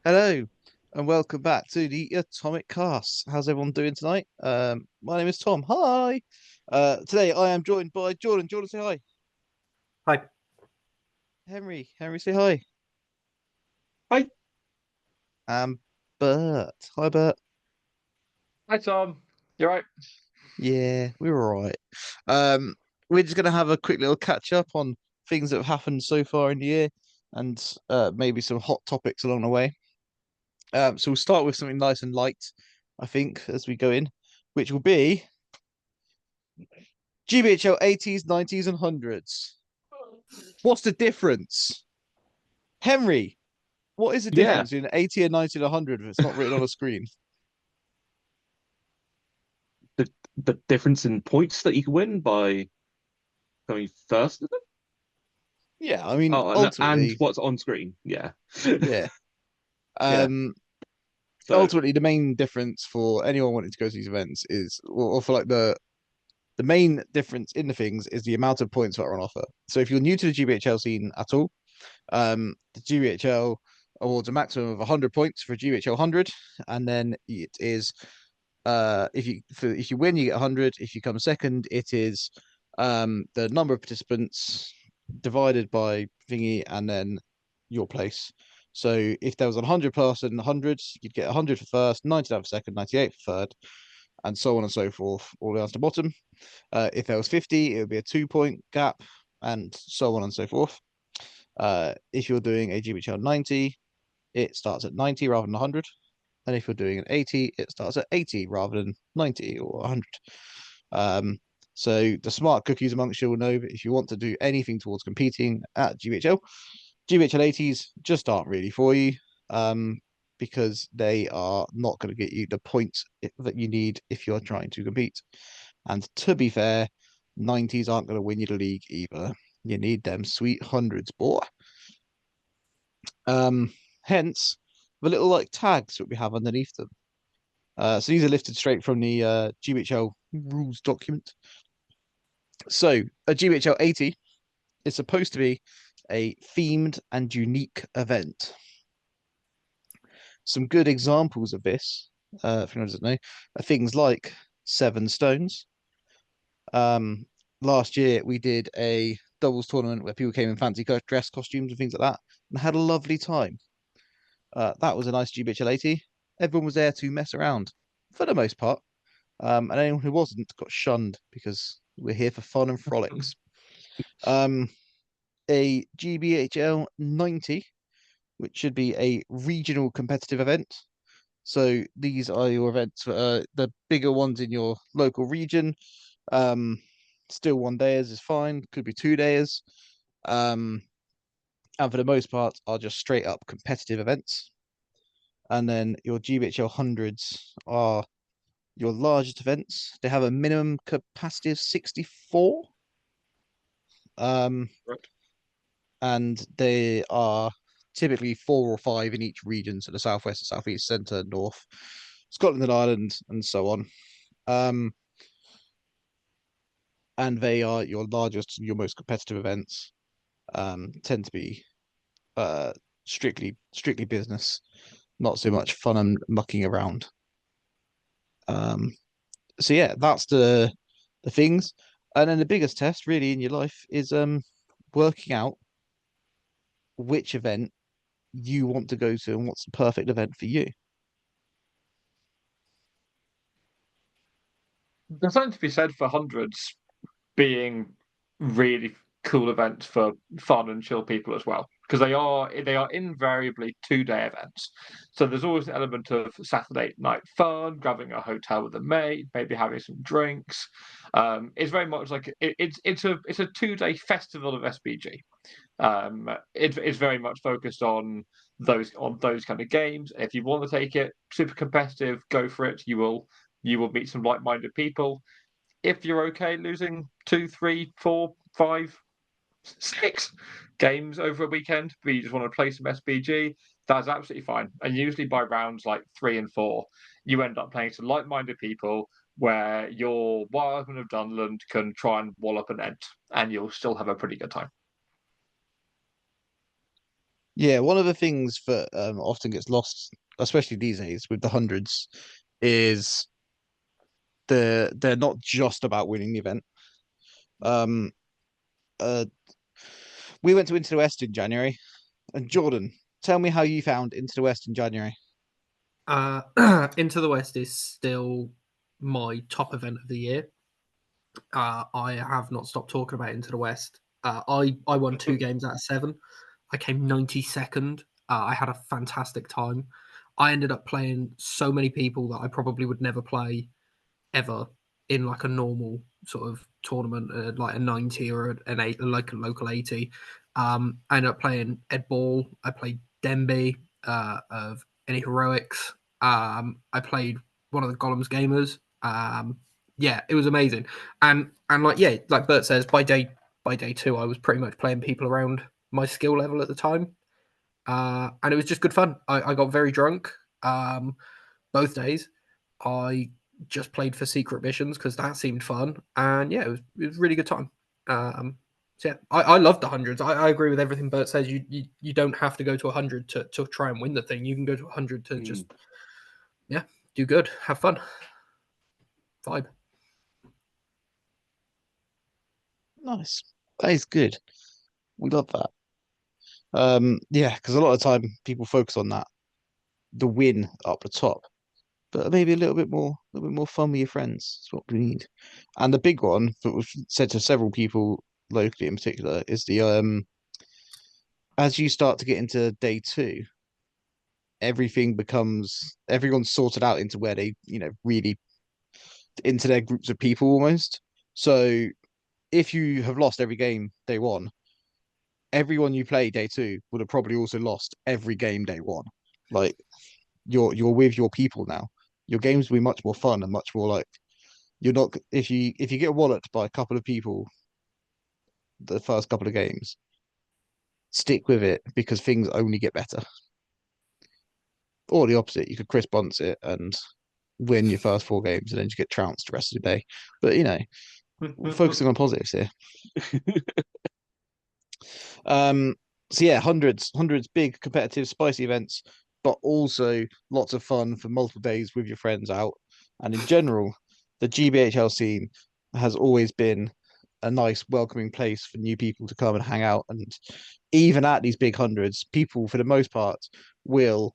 Hello and welcome back to the Atomic Cast. How's everyone doing tonight? My name is Tom. Hi. Today I am joined by Jordan. Jordan, say hi. Hi. Henry. Henry, say hi. Hi. And Bert. Hi, Bert. Hi, Tom. You're right. Yeah, we were all right. Um, we're just gonna have a quick little catch up on things that have happened so far in the year and maybe some hot topics along the way. So we'll start with something nice and light, I think, as we go in, which will be GBHL 80s, 90s, and 100s. What's the difference? Henry, what is the Yeah. difference between 80 and 90 and 100 if it's not written on a screen? The the difference in points that you can win by coming first, is it? Yeah, I mean, Oh, and ultimately, what's on screen. Yeah. yeah. Yeah. Um, So ultimately, the main difference for anyone wanting to go to these events is, or for like the main difference in the things is the amount of points that are on offer. So if you're new to the GBHL scene at all, the GBHL awards a maximum of 100 points for a GBHL 100, and then it is if you win you get 100, if you come second it is the number of participants divided by thingy and then your place. So if there was a 100 person 100, you'd get 100 for first, 99 for second, 98 for third, and so on and so forth all the way down to the bottom. If there was 50 it would be a 2 point gap, and so on and so forth. If you're doing a GBHL 90, it starts at 90 rather than 100. And if you're doing an 80, it starts at 80 rather than 90 or 100. Um, so the smart cookies amongst you will know that if you want to do anything towards competing at GBHL, GBHL 80s just aren't really for you, because they are not going to get you the points that you need if you're trying to compete. And to be fair, 90s aren't going to win you the league either. You need them sweet hundreds, boy. Hence the little like tags that we have underneath them. So these are lifted straight from the GBHL rules document. So a GBHL 80 is supposed to be a themed and unique event. Some good examples of this, if anyone doesn't know, are things like Seven Stones. Um, Last year we did a doubles tournament where people came in fancy dress costumes and things like that and had a lovely time. That was a nice GBHL 80. Everyone was there to mess around for the most part. And anyone who wasn't got shunned because we're here for fun and frolics. Um, a GBHL 90, which should be a regional competitive event. So these are your events, the bigger ones in your local region. Um, Still 1 days is fine, could be 2 days. Um, and for the most part, are just straight up competitive events. And then your GBHL hundreds are your largest events. They have a minimum capacity of 64. Um, right. and they are typically 4 or 5 in each region, so the southwest, the southeast, centre, north, Scotland and Ireland, and so on. Um, and they are your largest, your most competitive events. Tend to be uh strictly business, not so much fun and mucking around. Um, so yeah, that's the things. And then the biggest test really in your life is working out which event you want to go to and what's the perfect event for you. There's something to be said for hundreds being really cool events for fun and chill people as well, because they are invariably 2 day events. So there's always an element of Saturday night fun, grabbing a hotel with a mate, maybe having some drinks. It's very much like it's a 2 day festival of SBG. It's very much focused on those kind of games. If you want to take it super competitive, go for it. You will meet some like-minded people. If you're okay losing two, three, four, five, six games over a weekend, but you just want to play some SBG, that's absolutely fine. And usually by rounds like 3 and 4, you end up playing some like-minded people where your Wildman of Dunland can try and wall up an Ent, and you'll still have a pretty good time. Yeah, one of the things that often gets lost, especially these days with the hundreds, is they're not just about winning the event. Um, uh, we went to Into the West in January, and Jordan, tell me how you found Into the West in January. Into the West is still my top event of the year. I have not stopped talking about Into the West. I won 2 games out of 7. I came 92nd. I had a fantastic time. I ended up playing so many people that I probably would never play ever in like a normal sort of tournament, like a 90 or an 8, like a local 80. I ended up playing Ed Ball. I played Denby of Any Heroics. I played one of the Golems gamers. Yeah, it was amazing. And like yeah, like Bert says, by day 2, I was pretty much playing people around my skill level at the time. And it was just good fun. I got very drunk both days. I just played for secret missions because that seemed fun, and yeah, it was a really good time. So yeah, I love the hundreds. I agree with everything Bert says. You don't have to go to 100 to try and win the thing. You can go to 100 to just yeah do good, have fun, vibe. Nice. That is good. We love that. Yeah, because a lot of time people focus on that, the win up the top, but maybe a little bit more fun with your friends. Is what we need. And the big one that was said to several people locally in particular is the as you start to get into day 2, everyone's sorted out into where they, really into their groups of people almost. So if you have lost every game day 1, everyone you play day 2 would have probably also lost every game day 1. Like you're with your people now. Your games will be much more fun and much more like you're not if you get walloped by a couple of people the first couple of games, stick with it because things only get better. Or the opposite, you could Chris Bunce it and win your first 4 games and then just get trounced the rest of the day. But we're focusing on positives here. Um, so yeah, hundreds, big competitive, spicy events, but also lots of fun for multiple days with your friends out. And in general, the GBHL scene has always been a nice, welcoming place for new people to come and hang out. And even at these big hundreds, people for the most part will,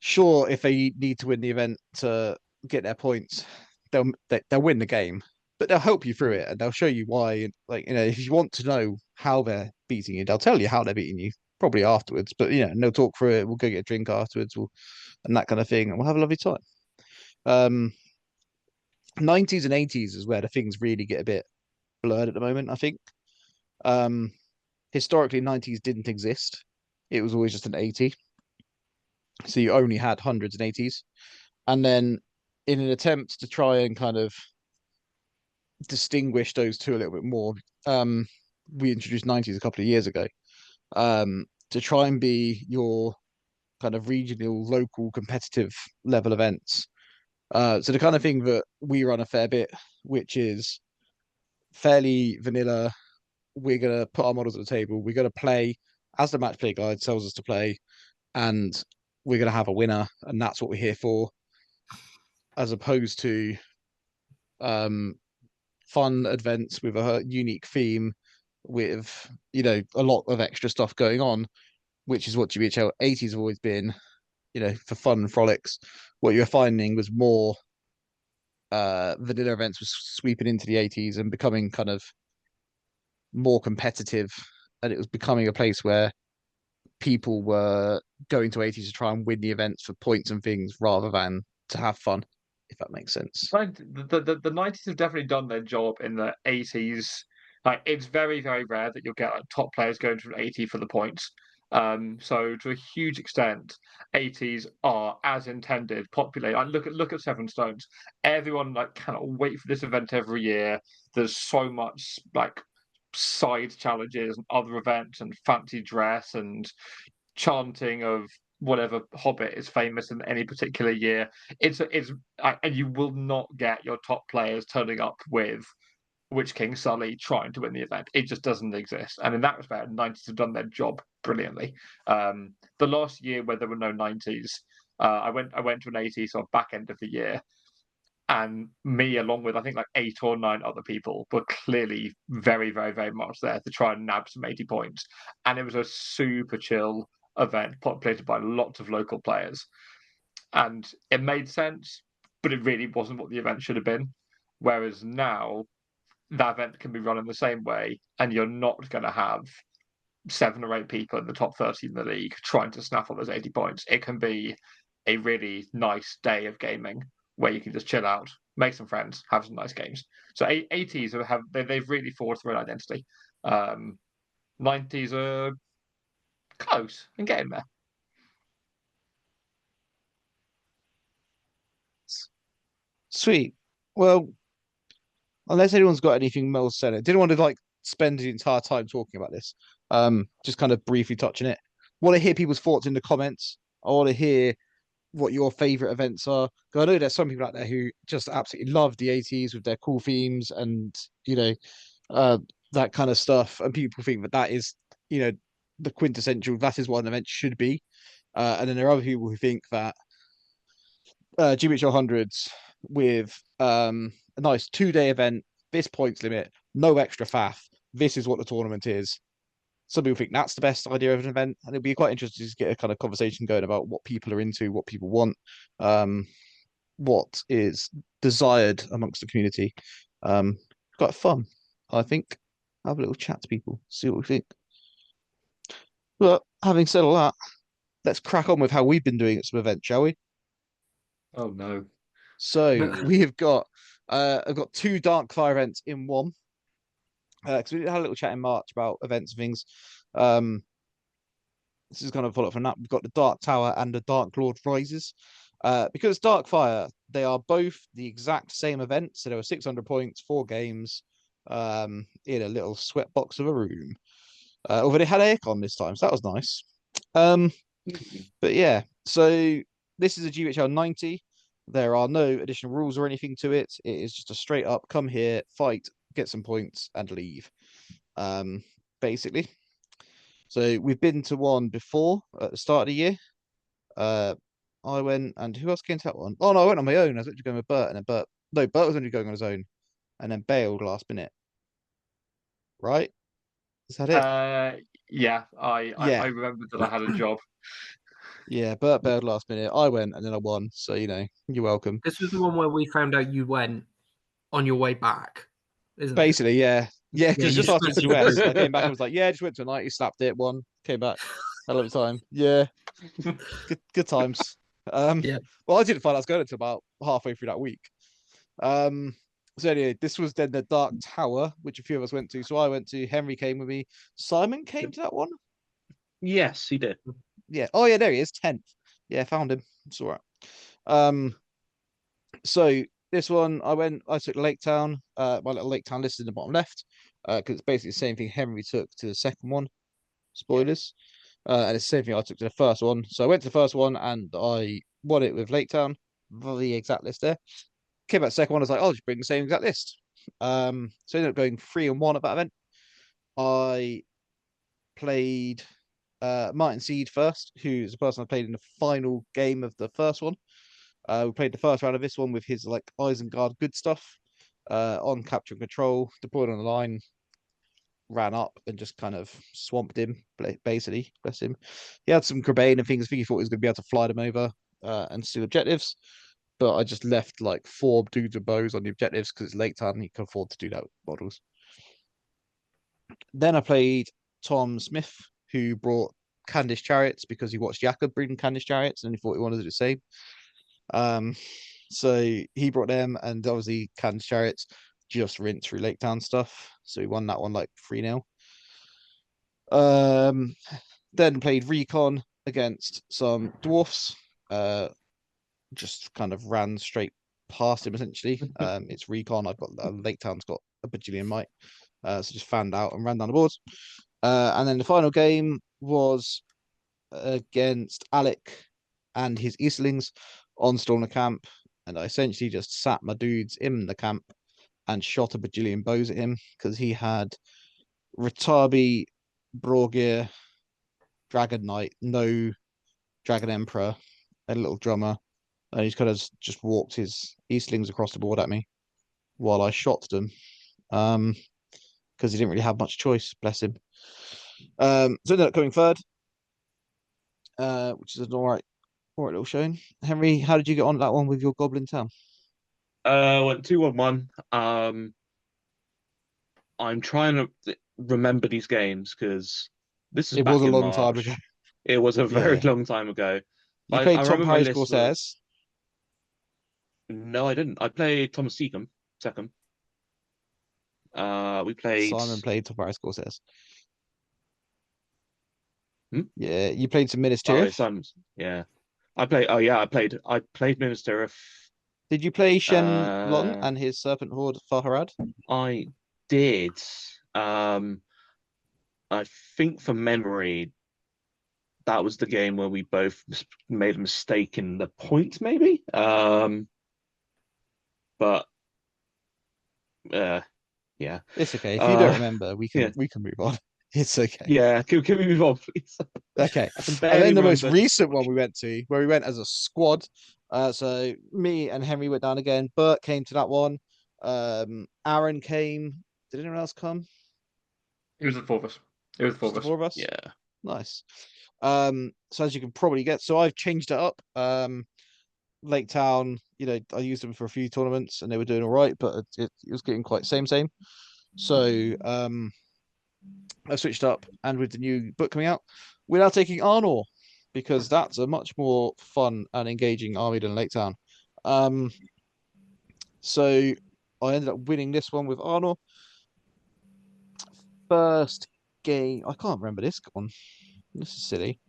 sure, if they need to win the event to get their points, they'll win the game, but they'll help you through it and they'll show you why. Like if you want to know how they're beating you, they'll tell you how they're beating you probably afterwards. But and they'll talk through it. We'll go get a drink afterwards, and that kind of thing, and we'll have a lovely time. 90s and 80s is where the things really get a bit blurred at the moment. I think historically 90s didn't exist. It was always just an 80. So you only had hundreds and 80s. And then in an attempt to try and kind of distinguish those two a little bit more, we introduced 90s a couple of years ago to try and be your kind of regional, local, competitive level events. So the kind of thing that we run a fair bit, which is fairly vanilla. We're gonna put our models at the table. We're gonna play as the match play guide tells us to play, and we're gonna have a winner, and that's what we're here for. As opposed to um, fun events with a unique theme, with a lot of extra stuff going on, which is what GBHL 80s have always been. For fun and frolics. What you were finding was more vanilla events was sweeping into the 80s and becoming kind of more competitive, and it was becoming a place where people were going to 80s to try and win the events for points and things rather than to have fun, if that makes sense. Like the 90s have definitely done their job in the 80s. Like it's very, very rare that you'll get like top players going to an 80 for the points. So to a huge extent, 80s are as intended, populated. Like look at Seven Stones. Everyone like cannot wait for this event every year. There's so much like side challenges and other events and fancy dress and chanting of whatever hobbit is famous in any particular year. And you will not get your top players turning up with Witch King Sully trying to win the event. It just doesn't exist. And in that respect, 90s have done their job brilliantly. The last year where there were no 90s, I went to an 80 sort of back end of the year, and me, along with I think like 8 or 9 other people, were clearly very, very, very much there to try and nab some 80 points. And it was a super chill event populated by lots of local players. And it made sense, but it really wasn't what the event should have been. Whereas now, that event can be run in the same way, and you're not going to have 7 or 8 people in the top 30 in the league trying to snap all those 80 points. It can be a really nice day of gaming where you can just chill out, make some friends, have some nice games. So 80s they've really forged their own identity. 90s are close and getting there. Sweet. Well, unless anyone's got anything else said, I didn't want to like spend the entire time talking about this. Just kind of briefly touching it. Want to hear people's thoughts in the comments. I want to hear what your favorite events are. Because I know there's some people out there who just absolutely love the 80s with their cool themes and that kind of stuff. And people think that is the quintessential. That is what an event should be. And then there are other people who think that GBHL hundreds with a nice 2-day event, this points limit, no extra faff. This is what the tournament is. Some people think that's the best idea of an event, and it'll be quite interesting to get a kind of conversation going about what people are into, what people want, what is desired amongst the community. Quite fun, I think. Have a little chat to people, see what we think. But having said all that, let's crack on with how we've been doing at some events, shall we? Oh no. So we have got I've got 2 Dark Fire events in one. Because we had a little chat in March about events and things. This is kind of follow up from that. We've got the Dark Tower and the Dark Lord Rises. Because Dark Fire, they are both the exact same event. So there were 600 points, 4 games, in a little sweat box of a room. Although they had aircon this time, so that was nice. But yeah, so this is a GBHL 90. There are no additional rules or anything to it. It is just a straight up come here, fight, get some points, and leave. Basically. So we've been to one before at the start of the year. I went, and who else came to that one? Oh no, I went on my own. I was actually going with Bert, and then Bert was only going on his own, and then bailed last minute. Right? Is that it? Yeah, I remember that I had a job. Yeah, Bert bailed last minute. I went, and then I won. So you're welcome. This was the one where we found out you went on your way back, isn't it? Basically, yeah. Yeah, because you just after split US, I came back and was like, yeah, just went to a night, he slapped it, won, came back. Had a lovely time. Yeah. Good times. Yeah. Well, I didn't find I was going until about halfway through that week. So anyway, this was then the Dark Tower, which a few of us went to. So I went to, Henry came with me. Simon came to that one? Yes, he did. Yeah. Oh yeah, there he is, 10th. Yeah, found him. It's all right. So this one, I took Lake Town, my little Lake Town listed in the bottom left, because it's basically the same thing Henry took to the second one. Spoilers. And it's the same thing I took to the first one. So I went to the first one and I won it with Lake Town, the exact list there. Came back to the second one, I was like, I'll just bring the same exact list. So I ended up going 3-1 at that event. I played Martin Seed first, who's the person I played in the final game of the first one. We played the first round of this one with his like Isengard good stuff on capture and control, deployed on the line, ran up and just kind of swamped him, basically. Bless him. He had some Crabane and things. I think he thought he was going to be able to fly them over and steal objectives. But I just left like 4 dudes with bows on the objectives because it's late time and he can afford to do that with models. Then I played Tom Smith, who brought Candice Chariots because he watched Jakob breeding Candice Chariots and he thought he wanted to do the same. So he brought them, and obviously Candice Chariots just rinsed through Lake Town stuff. So he won that one like 3-0. Then played Recon against some dwarfs. Just kind of ran straight past him essentially. It's Recon. I've got Lake Town's got a bajillion might. So just fanned out and ran down the boards. And then the final game was against Alec and his Eastlings on Stormer Camp, and I essentially just sat my dudes in the camp and shot a bajillion bows at him because he had Ratabi, Brorgir, Dragon Knight, no Dragon Emperor, a little drummer, and he's kind of just walked his Eastlings across the board at me while I shot them. Because he didn't really have much choice, bless him. So ended up coming third, which is an all right little showing. Henry, how did you get on that one with your Goblin Town? Went 2-1-1. I'm trying to remember these games because this is It back was a in long time March. ago. It was a very Yeah. long time ago. You I played Tom remember my Parry's list was- Corsairs. No, I didn't. I played Thomas Seacombe second. We played Simon played Tom Parry's Corsairs. Hmm? Yeah, you played some Minas Oh, Tirith. Simon's. Yeah. I played Minas Tirith. Did you play Shen Long Uh, and his Serpent Horde Farharad? I did. I think from memory, that was the game where we both made a mistake in the point, maybe. But yeah. It's okay. If you don't Uh, remember, we yeah. can move on. It's okay. Yeah, can we move on, please? Okay. I can And barely then the most remember. recent one we went to, where we went as a squad. So me and Henry went down again. Bert came to that one. Aaron came. Did anyone else come? It was the four of us. It was the four Just of the us. four of us? Yeah. Nice. So as you can probably get, so I've changed it up. Lake Town, I used them for a few tournaments and they were doing all right, but it was getting quite same. So I switched up, and with the new book coming out, we're now taking Arnor because that's a much more fun and engaging army than Lake Town. So I ended up winning this one with Arnor. First game, I can't remember this one. This is silly.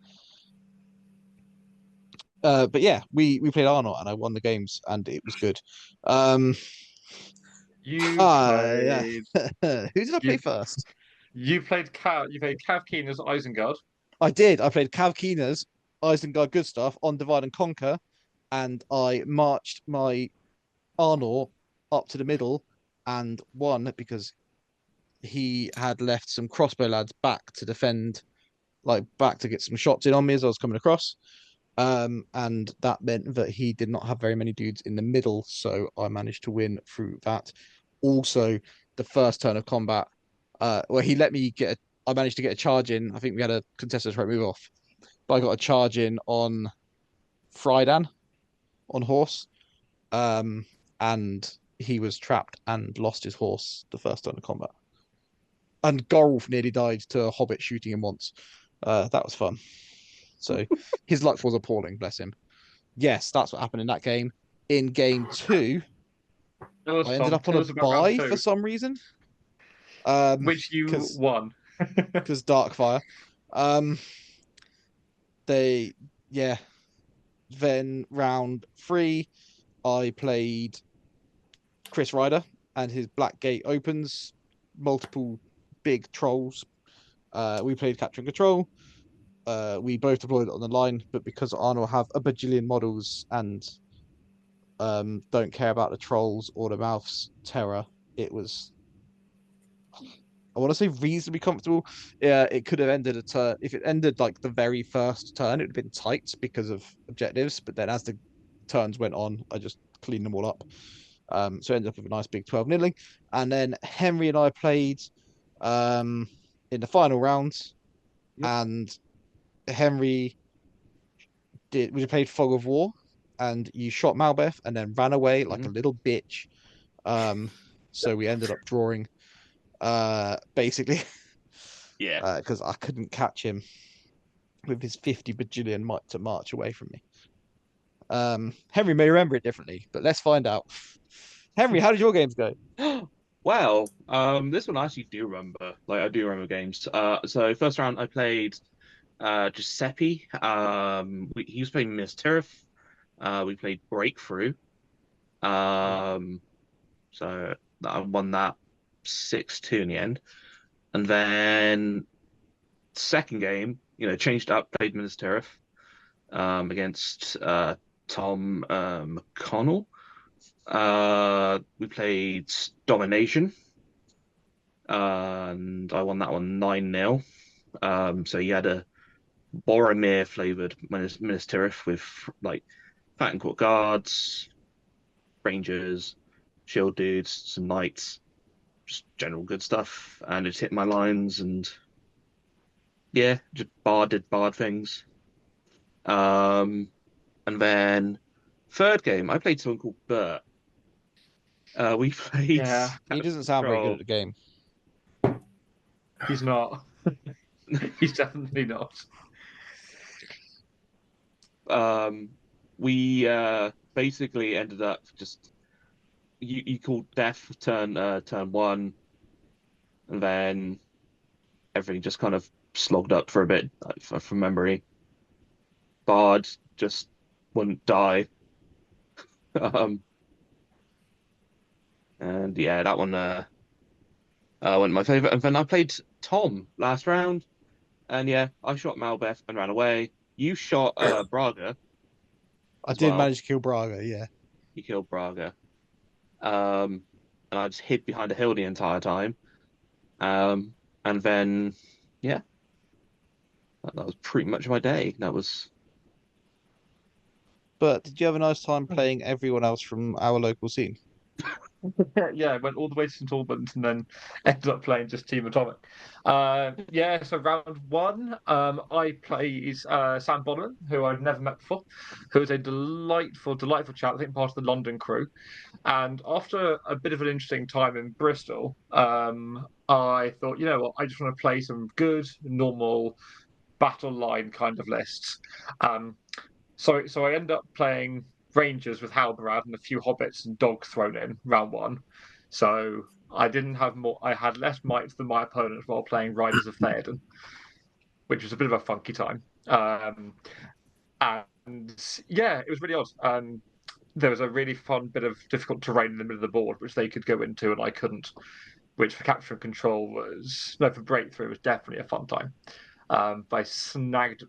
But yeah, we played Arnor and I won the games and it was good. You yeah. played. Who did I play first? You played Cav. You played Cav Keen as Isengard. I did. I played Cav Keena's Isengard Good Stuff on Divide and Conquer, and I marched my Arnor up to the middle and won because he had left some crossbow lads back to defend, like back to get some shots in on me as I was coming across. And that meant that he did not have very many dudes in the middle, so I managed to win through that. Also, the first turn of combat, where he let me I managed to get a charge in. I think we had a contested right move off, but I got a charge in on Frydan on horse, and he was trapped and lost his horse the first turn of combat. And Gorulf nearly died to a hobbit shooting him once. That was fun. So his luck was appalling, bless him. Yes, that's what happened in that game. In game 2, I ended up on a bye for some reason. Which you won. Because Darkfire. Then round 3, I played Chris Ryder and his Black Gate opens, multiple big trolls. We played Capture and Control. We both deployed it on the line, but because Arnor have a bajillion models and don't care about the trolls or the mouth's terror, it was, I want to say, reasonably comfortable. Yeah, it could have ended a turn. If it ended like the very first turn, it would have been tight because of objectives. But then as the turns went on, I just cleaned them all up. So I ended up with a nice big 12 niddling. And then Henry and I played in the final round, and Henry we played Fog of War, and you shot Malbeth and then ran away like a little bitch. So we ended up drawing, basically. Yeah. Because I couldn't catch him with his 50 bajillion might to march away from me. Henry may remember it differently, but let's find out. Henry, how did your games go? Well, this one I actually do remember. Like, I do remember games. So first round I played Giuseppe. He was playing Miss Tirith. We played Breakthrough. So I won that 6-2 in the end. And then second game, changed up, played Miss Tirith against Tom McConnell. We played Domination, and I won that one 9-0. So you had a Boromir flavored Minas Tirith with like Fat and Court guards, rangers, shield dudes, some knights, just general good stuff, and it hit my lines and yeah, just did bard things. And then third game, I played someone called Bert. We played. Yeah. He doesn't sound very good at the game. He's not. He's definitely not. We basically ended up just you called death turn 1, and then everything just kind of slogged up for a bit from memory. Bard just wouldn't die. And yeah, that one went my favorite. And then I played Tom last round, and yeah, I shot Malbeth and ran away. You shot Braga. I did manage to kill Braga, yeah. You killed Braga. And I just hid behind a hill the entire time. And then, yeah, that was pretty much my day. That was. But did you have a nice time playing everyone else from our local scene? Yeah, went all the way to St Albans and then ended up playing just Team Atomic. Yeah, so round 1, I played Sam Bonham, who I'd never met before, who was a delightful chap, I think part of the London crew. And after a bit of an interesting time in Bristol, I thought, you know what, I just want to play some good, normal battle line kind of lists. So I end up playing Rangers with Halberad and a few hobbits and dogs thrown in round 1. So I didn't have more. I had less might than my opponent while playing Riders of Theoden, which was a bit of a funky time. And yeah, it was really odd. There was a really fun bit of difficult terrain in the middle of the board, which they could go into and I couldn't. Which for capture and control for breakthrough was definitely a fun time. But I snagged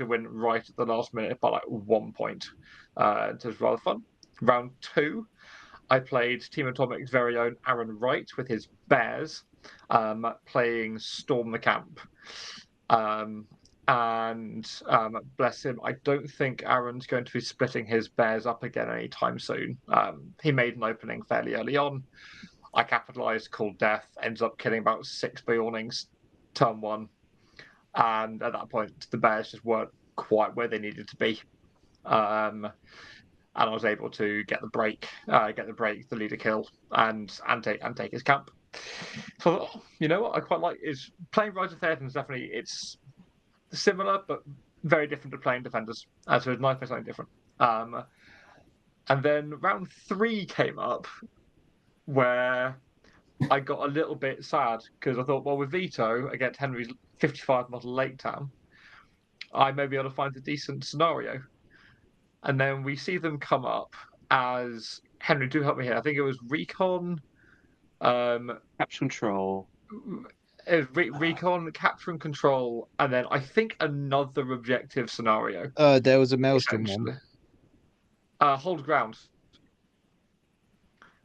a win right at the last minute by like 1 point. It was rather fun. Round 2, I played Team Atomic's very own Aaron Wright with his Bears, playing Storm the Camp. And bless him, I don't think Aaron's going to be splitting his Bears up again anytime soon. He made an opening fairly early on. I capitalised, called death, ends up killing about 6 Beornings turn 1. And at that point, the Bears just weren't quite where they needed to be. And I was able to get the break, the leader kill, and take his camp. So you know what I quite like is playing Rise of Theoden is definitely it's similar but very different to playing Defenders. So it's nice to play something different. And then round 3 came up where I got a little bit sad because I thought, well, with Vito against Henry's 55 model Lake Town, I may be able to find a decent scenario. And then we see them come up as Henry, do help me here. I think it was Recon, Capture Control. Recon, Capture and Control, and then I think another objective scenario. There was a Maelstrom one. Hold ground.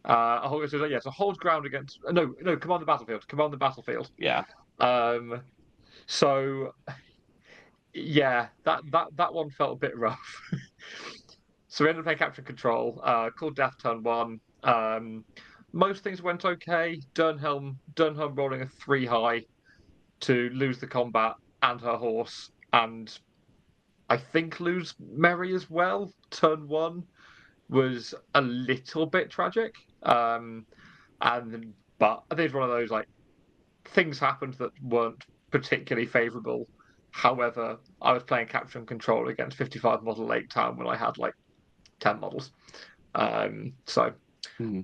So hold ground against no, command the battlefield. Command the battlefield. Yeah. So yeah, that one felt a bit rough. So we ended up playing Capture and Control, called Death turn 1. Most things went okay. Durnhelm rolling a 3 high to lose the combat and her horse, and I think lose Merry as well. Turn 1 was a little bit tragic. But I think it's one of those like things happened that weren't particularly favourable. However, I was playing Capture and Control against 55 model Lake Town when I had like 10 models. So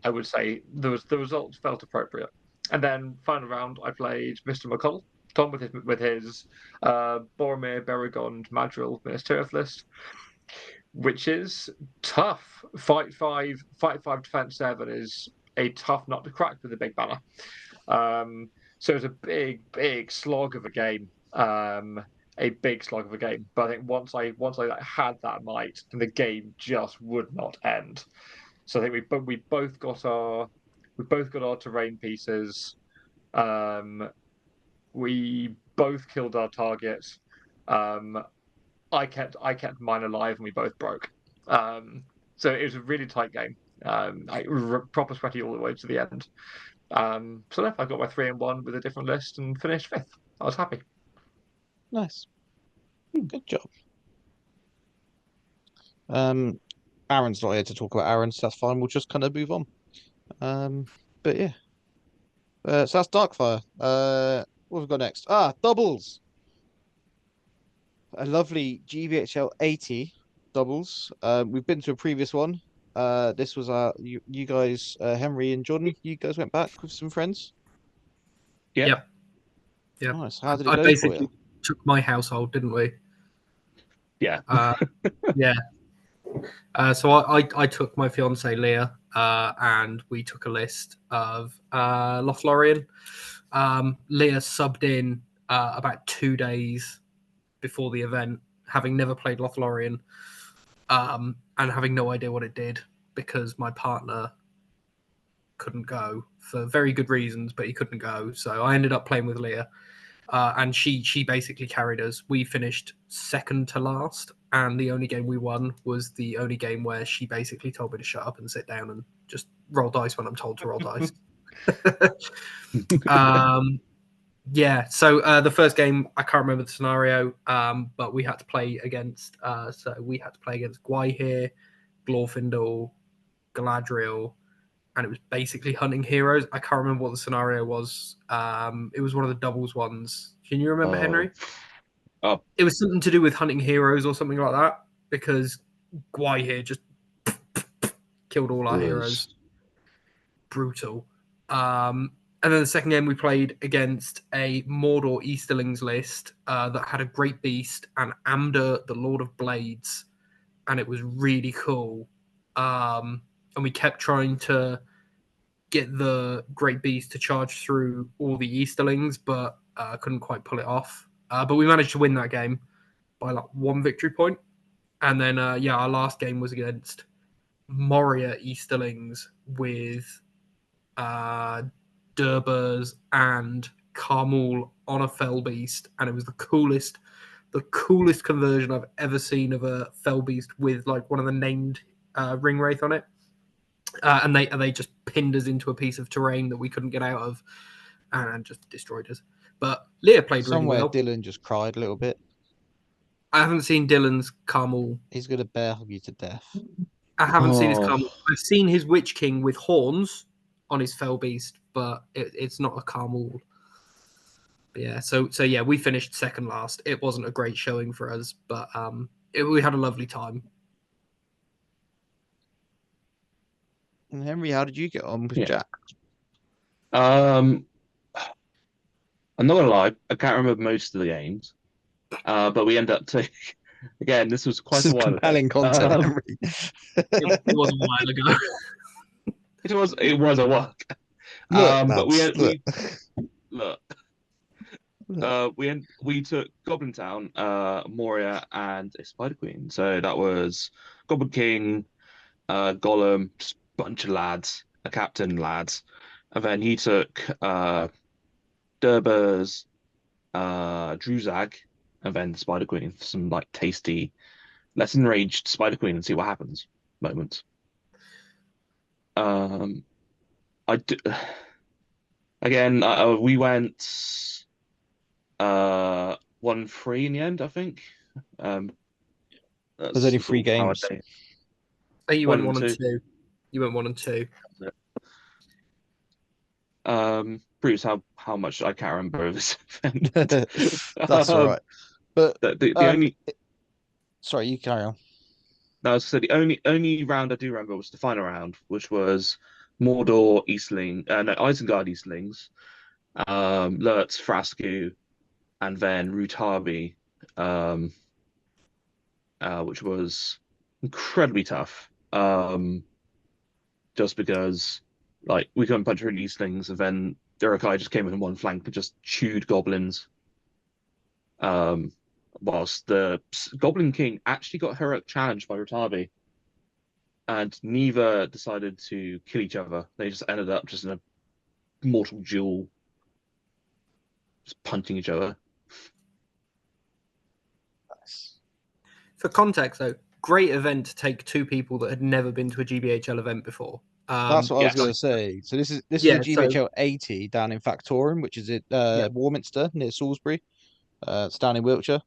I would say the results felt appropriate. And then final round, I played Mr. McConnell, Tom with his Boromir, Beragond, Madril, Minas Tirith list, which is tough. Fight 5, defense 7 is a tough nut to crack with a big banner. So it was a big slog of a game. A big slog of a game. But I think once I had that might, the game just would not end. So I think we both got our terrain pieces. We both killed our targets. I kept mine alive, and we both broke. So it was a really tight game. Proper sweaty all the way to the end. So I got my 3-1 with a different list and finished 5th. I was happy. Nice. Good job. Aaron's not here to talk about Aaron, so that's fine. We'll just kind of move on. But yeah. So that's Darkfire. What have we got next? Doubles. A lovely GBHL 80 doubles. We've been to a previous one. This was you guys, Henry and Jordan. You guys went back with some friends. Yep. Nice. How did it I go basically for you? took my household, didn't we? Yeah. Yeah. So I took my fiance Leah, and we took a list of LoTR. Leah subbed in about 2 days before the event, having never played LoTR, and having no idea what it did because my partner couldn't go for very good reasons, but he couldn't go. So I ended up playing with Leah, and she basically carried us. We finished second to last, and the only game we won was the only game where she basically told me to shut up and sit down and just roll dice when I'm told to roll dice. Yeah, so the first game, I can't remember the scenario, but we had to play against Gwaihir, Glorfindel, Galadriel, and it was basically hunting heroes. I can't remember what the scenario was. It was one of the doubles ones. Can you remember, Henry? It was something to do with hunting heroes or something like that, because Gwaihir just killed all our heroes. Brutal. And then the second game we played against a Mordor Easterlings list that had a Great Beast and Amder, the Lord of Blades, and it was really cool. And we kept trying to get the Great Beast to charge through all the Easterlings, but couldn't quite pull it off. But we managed to win that game by like 1 victory point. And then, our last game was against Moria Easterlings with Durbers and Carmul on a Fell Beast, and it was the coolest conversion I've ever seen of a Fell Beast with like one of the named Ring Wraith on it. And they just pinned us into a piece of terrain that we couldn't get out of, and just destroyed us. But Leah played Somewhere really well. Dylan just cried a little bit. I haven't seen Dylan's Carmel. He's gonna bear hug you to death. I haven't seen his Carmel. I've seen his Witch King with horns on his Fell Beast, but it's not a Carmel. Yeah, so yeah, we finished second last. It wasn't a great showing for us, but we had a lovely time. And Henry, how did you get on with Jack? I'm not gonna lie, I can't remember most of the games, but we end up taking. Again, this was quite a while ago. Compelling content, Henry. It was a while ago. It was a while. We took Goblin Town, Moria, and a Spider Queen. So that was Goblin King, Gollum, just a bunch of lads, a captain lads, and then he took Durbers, Druzag, and then the Spider Queen for some like tasty, let's enraged Spider Queen and see what happens moments. We went 1-3 in the end, I think. There's only 3 games. You went 1 and 2. You went 1 and 2. Proves how much I can't remember of this event. That's all right. But the only. Sorry, you carry on. No, I was going to say the only round I do remember was the final round, which was Mordor Isengard Eastlings, Lurtz Frascu, and then Rutabi, which was incredibly tough. Just because like we couldn't punch through Eastlings, and then Urukai just came in one flank and just chewed goblins. Whilst the Goblin King actually got heroic challenged by Rutabi. and neither decided to kill each other. They just ended up just in a mortal duel, just punching each other. Nice. For context, though, great event to take two people that had never been to a GBHL event before. That's what I was yes. going to say. So this is a Yeah, GBHL 80 down in Factorum, which is at Warminster near Salisbury. It's down in Wiltshire.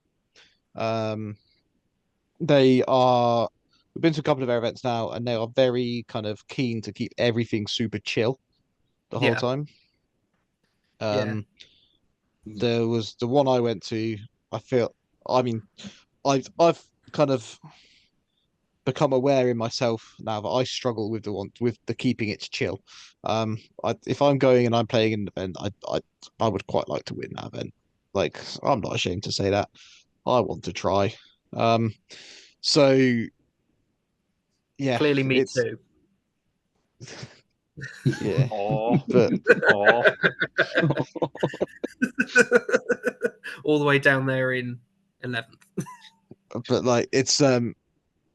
They are. We've been to a couple of their events now, and they are very kind of keen to keep everything super chill the whole Yeah. time. Yeah. There was the one I went to. I mean, I've kind of become aware in myself now that I struggle with the keeping it chill. If I'm going and I'm playing an event, I would quite like to win that event. Like, I'm not ashamed to say that. I want to try. So yeah, Clearly, me it's too. yeah, Oh, but oh. All the way down there in 11th. like it's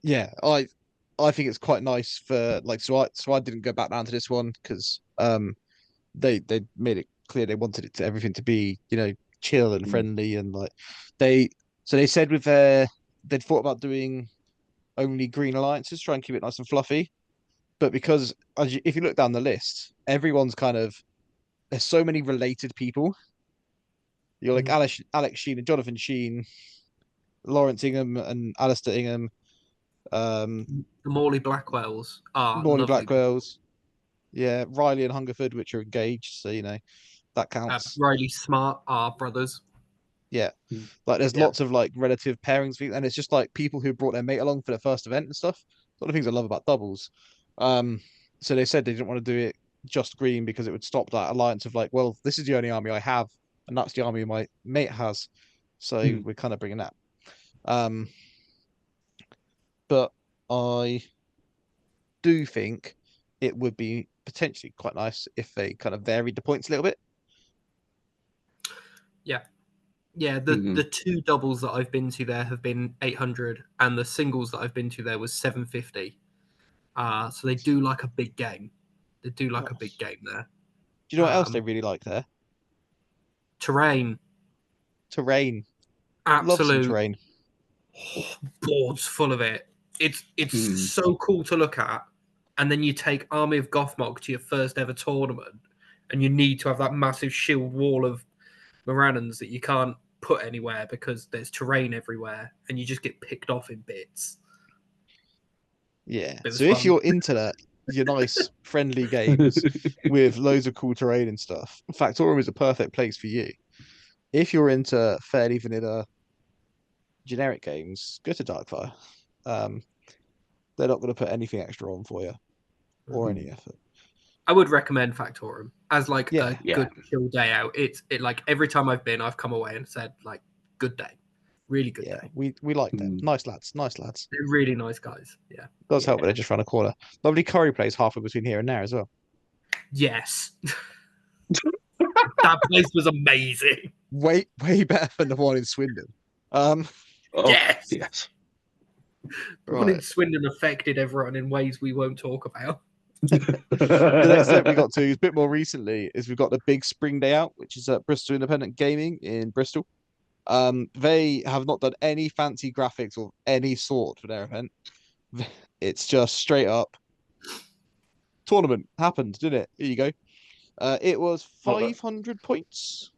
yeah, I think it's quite nice for like so I didn't go back down to this one because they made it clear they wanted it to everything to be, you know, chill and friendly, and like they said with they'd thought about doing only green alliances, try and keep it nice and fluffy. But because if you look down the list, everyone's kind of there's so many related people. You're like Alex Sheen and Jonathan Sheen, Lawrence Ingham and Alistair Ingham, The Morley Blackwells are Morley lovely. Blackwells, yeah, Riley and Hungerford, which are engaged, so you know that counts. Riley Smart are brothers. Yeah, like there's Yeah. lots of like relative pairings, and it's just like people who brought their mate along for their first event and stuff. A lot of things I love about doubles. So they said they didn't want to do it just green because it would stop that alliance of like, well, this is the only army I have, and that's the army my mate has. So we're kind of bringing that. But I do think it would be potentially quite nice if they kind of varied the points a little bit. Yeah, the two doubles that I've been to there have been 800, and the singles that I've been to there was 750. So they do like a big game. They do like a big game there. Do you know what else they really like there? Terrain. Terrain. Love some Absolute terrain. boards full of it. It's so cool to look at. And then you take Army of Gothmog to your first ever tournament, and you need to have that massive shield wall of Morannons that you can't put anywhere because there's terrain everywhere, and you just get picked off in bits. Yeah. It was So if fun. you're into that, your nice friendly games with loads of cool terrain and stuff, Factorum is a perfect place for you. If you're into fairly vanilla generic games, go to Darkfire. They're not going to put anything extra on for you or any effort. I would recommend Factorum as like Yeah. a good chill day out. It like every time I've been, I've come away and said like, good day, really good day. We like them. Nice lads. They're really nice guys. Yeah, Does help when they just run a corner. Lovely curry place halfway between here and there as well. yes. That place was amazing. Way better than the one in Swindon. Yes. The one in Right. Swindon affected everyone in ways we won't talk about. The next event we got to is a bit more recently is we've got the big spring day out, which is at Bristol Independent Gaming in Bristol. They have not done any fancy graphics of any sort for their event. It's just straight up tournament happened, didn't it? Here you go. It was 500 points.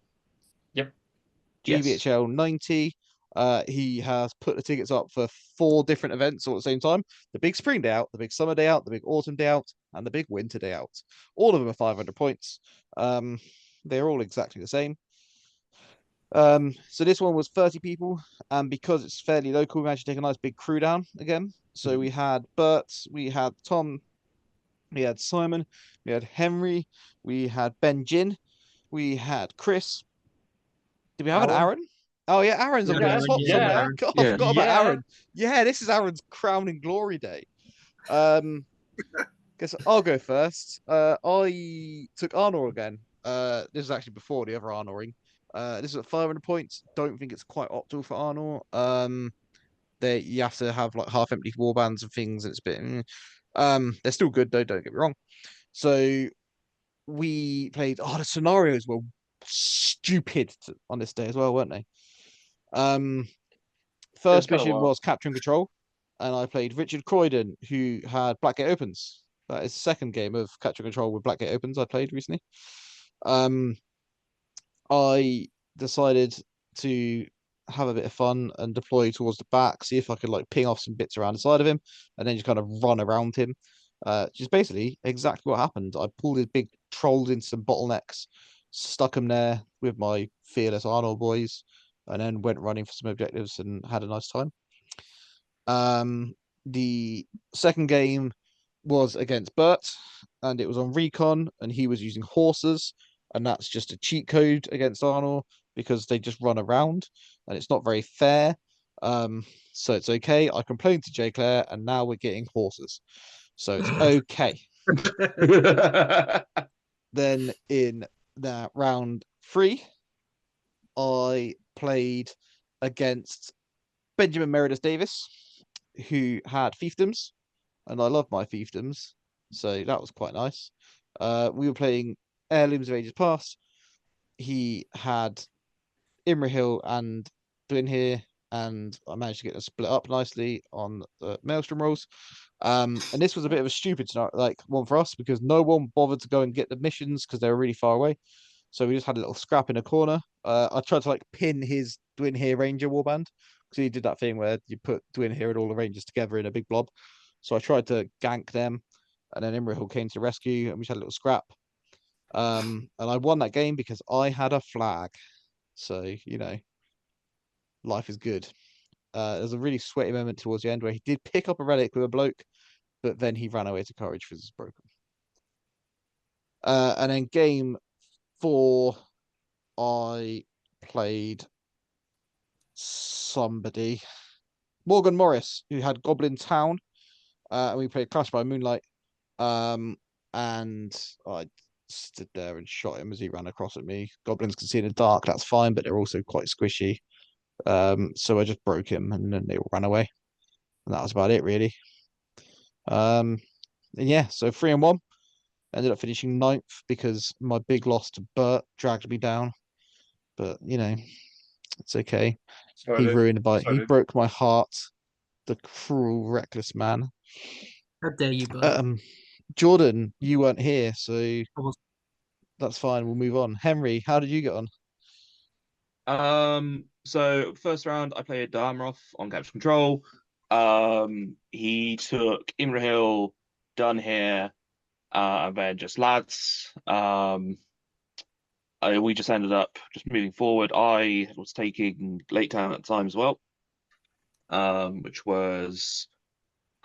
Yep. GBHL 90. He has put the tickets up for 4 different events all at the same time: the big spring day out, the big summer day out, the big autumn day out, and the big winter day out. All of them are 500 points. They're all exactly the same. So this one was 30 people, and because it's fairly local, we managed to take a nice big crew down again. So we had Bert, we had Tom, we had Simon, we had Henry, we had Ben Jin, we had Chris. Did we have an Aaron? Oh yeah, Aaron's on the spot somewhere. God, I forgot about Aaron. Yeah, this is Aaron's crowning glory day. Guess I'll go first. I took Arnor again. This is actually before the other Arnoring. This is at 500 points. Don't think it's quite optimal for Arnor. You have to have like half empty warbands and things, and it's a bit. They're still good though, don't get me wrong. So we played. Oh, the scenarios were stupid on this day as well, weren't they? First been a mission while. was capture and control, and I played Richard Croydon, who had Blackgate Opens. That is the second game of capture and control with Blackgate Opens I played recently. I decided to have a bit of fun and deploy towards the back, see if I could like ping off some bits around the side of him, and then just kind of run around him. Just basically exactly what happened. I pulled his big trolls into some bottlenecks, stuck him there with my fearless Arnold boys, and then went running for some objectives and had a nice time. The second game was against Bert, and it was on recon, and he was using horses, and that's just a cheat code against Arnold because they just run around, and it's not very fair. So it's okay. I complained to J. Claire, and now we're getting horses, so it's okay. Then in that round 3, I played against Benjamin Meredith Davis, who had fiefdoms, and I love my fiefdoms, so that was quite nice. We were playing Heirlooms of Ages Past. He had Imri Hill and Blin here, and I managed to get them split up nicely on the Maelstrom rolls. And this was a bit of a stupid one for us because no one bothered to go and get the missions because they were really far away. So we just had a little scrap in a corner. I tried to like pin his Dwin here Ranger warband because he did that thing where you put Dwin here and all the Rangers together in a big blob. So I tried to gank them, and then Imri Hill came to the rescue, and we just had a little scrap. And I won that game because I had a flag. So life is good. There's a really sweaty moment towards the end where he did pick up a relic with a bloke, but then he ran away to courage because it's broken. And then game 4, I played somebody, Morgan Morris, who had Goblin Town, and we played Clash by Moonlight. And I stood there and shot him as he ran across at me. Goblins can see in the dark, that's fine, but they're also quite squishy. So I just broke him, and then they all ran away, and that was about it, really. And yeah, so 3-1. Ended up finishing 9th because my big loss to Bert dragged me down. But it's okay. He broke my heart. The cruel, reckless man. How dare you, Bert? Jordan, you weren't here, so that's fine. We'll move on. Henry, how did you get on? So first round, I played Damarov on capture control. He took Imra Hill, done here, and then just lads. We just ended up just moving forward. I was taking Lake Town at the time as well, which was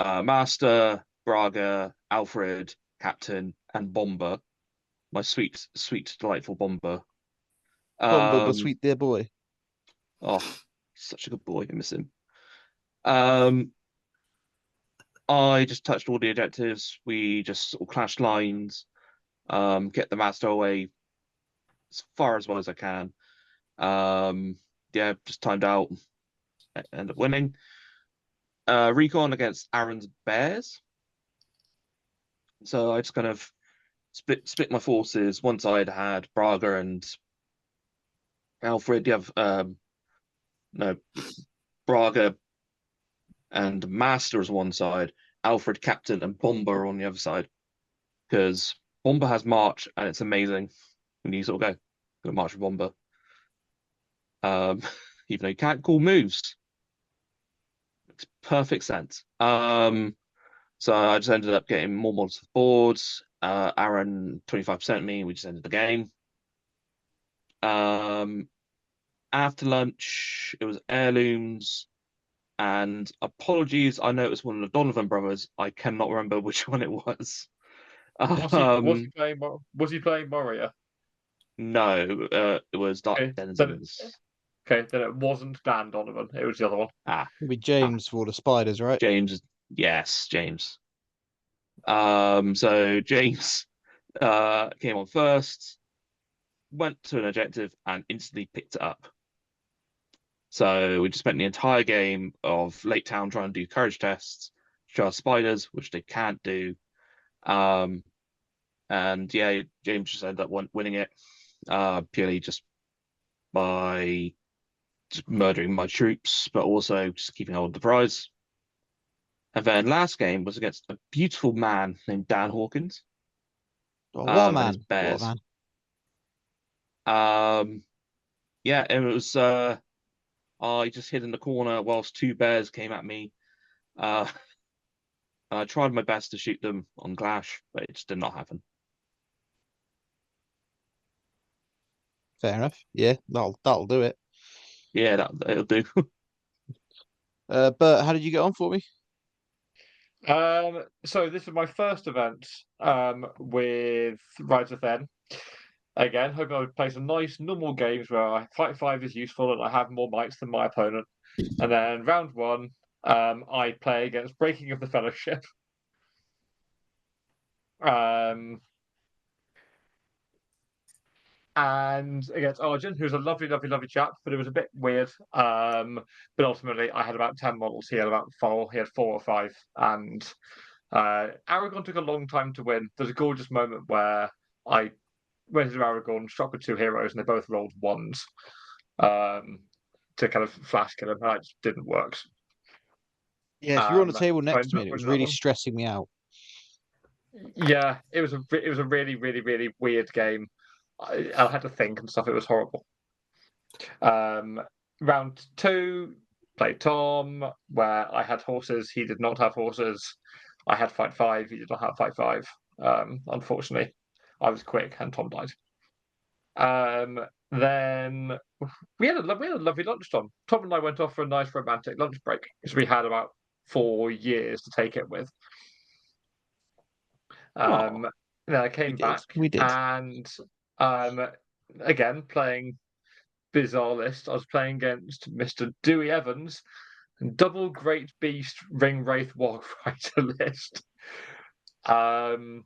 Master, Braga, Alfred, Captain, and Bomber. My sweet, sweet, delightful Bomber. Bomber, the sweet dear boy. Oh, such a good boy. I miss him. I just touched all the objectives. We just sort of clashed lines, get the master away as far as well as I can. Yeah, just timed out, end up winning. Recon against Aaron's Bears. So I just kind of split my forces. One side had Braga and Alfred. You have no, Braga and Master is one side, Alfred, Captain, and Bomber on the other side. Because Bomber has March, and it's amazing when you sort of go March with Bomber. Even though you can't call moves. Makes perfect sense. So I just ended up getting more models for boards. Aaron 25% me, we just ended the game. After lunch, it was Heirlooms. And apologies, I know it was one of the Donovan brothers. I cannot remember which one it was. Was he playing Moria? No, it was Dark Denizens. Okay, then it wasn't Dan Donovan. It was the other one. It'd be James for the spiders, right? James, yes, James. So James came on first, went to an objective, and instantly picked it up. So we just spent the entire game of Lake Town trying to do courage tests, charge spiders, which they can't do. And yeah, James just ended up winning it purely just by just murdering my troops, but also just keeping hold of the prize. And then last game was against a beautiful man named Dan Hawkins. Oh, what a and man! his bears. What a man! Yeah, it was. I just hid in the corner whilst two bears came at me. And I tried my best to shoot them on Clash, but it just did not happen. Fair enough. Yeah, that'll do it. Yeah, it'll do. Bert, how did you get on for me? So this is my first event with Rise of Then. Again, hoping I would play some nice normal games where Fight 5 is useful and I have more mites than my opponent. And then round 1, I play against Breaking of the Fellowship. And against Arjun, who's a lovely, lovely, lovely chap, but it was a bit weird. But ultimately, I had about 10 models. He had about 4. He had 4 or 5. And Aragon took a long time to win. There's a gorgeous moment where I went into Aragon, struck with 2 heroes, and they both rolled 1s to kind of flash kill him. And that just didn't work. Yes, you were on the table so I next to me, and ended it up was winning that really one. stressing me out. Yeah, it was a really, really, really weird game. I had to think and stuff. It was horrible. Round 2, played Tom, where I had horses. He did not have horses. I had Fight 5. He did not have Fight 5. Unfortunately, I was quick and Tom died. Then we had a lovely lunch, Tom. Tom and I went off for a nice romantic lunch break because we had about 4 years to take it with. Then I came back. We did. And again, playing Bizarre List, I was playing against Mr. Dewey Evans and Double Great Beast Ring Wraith Warfighter list. And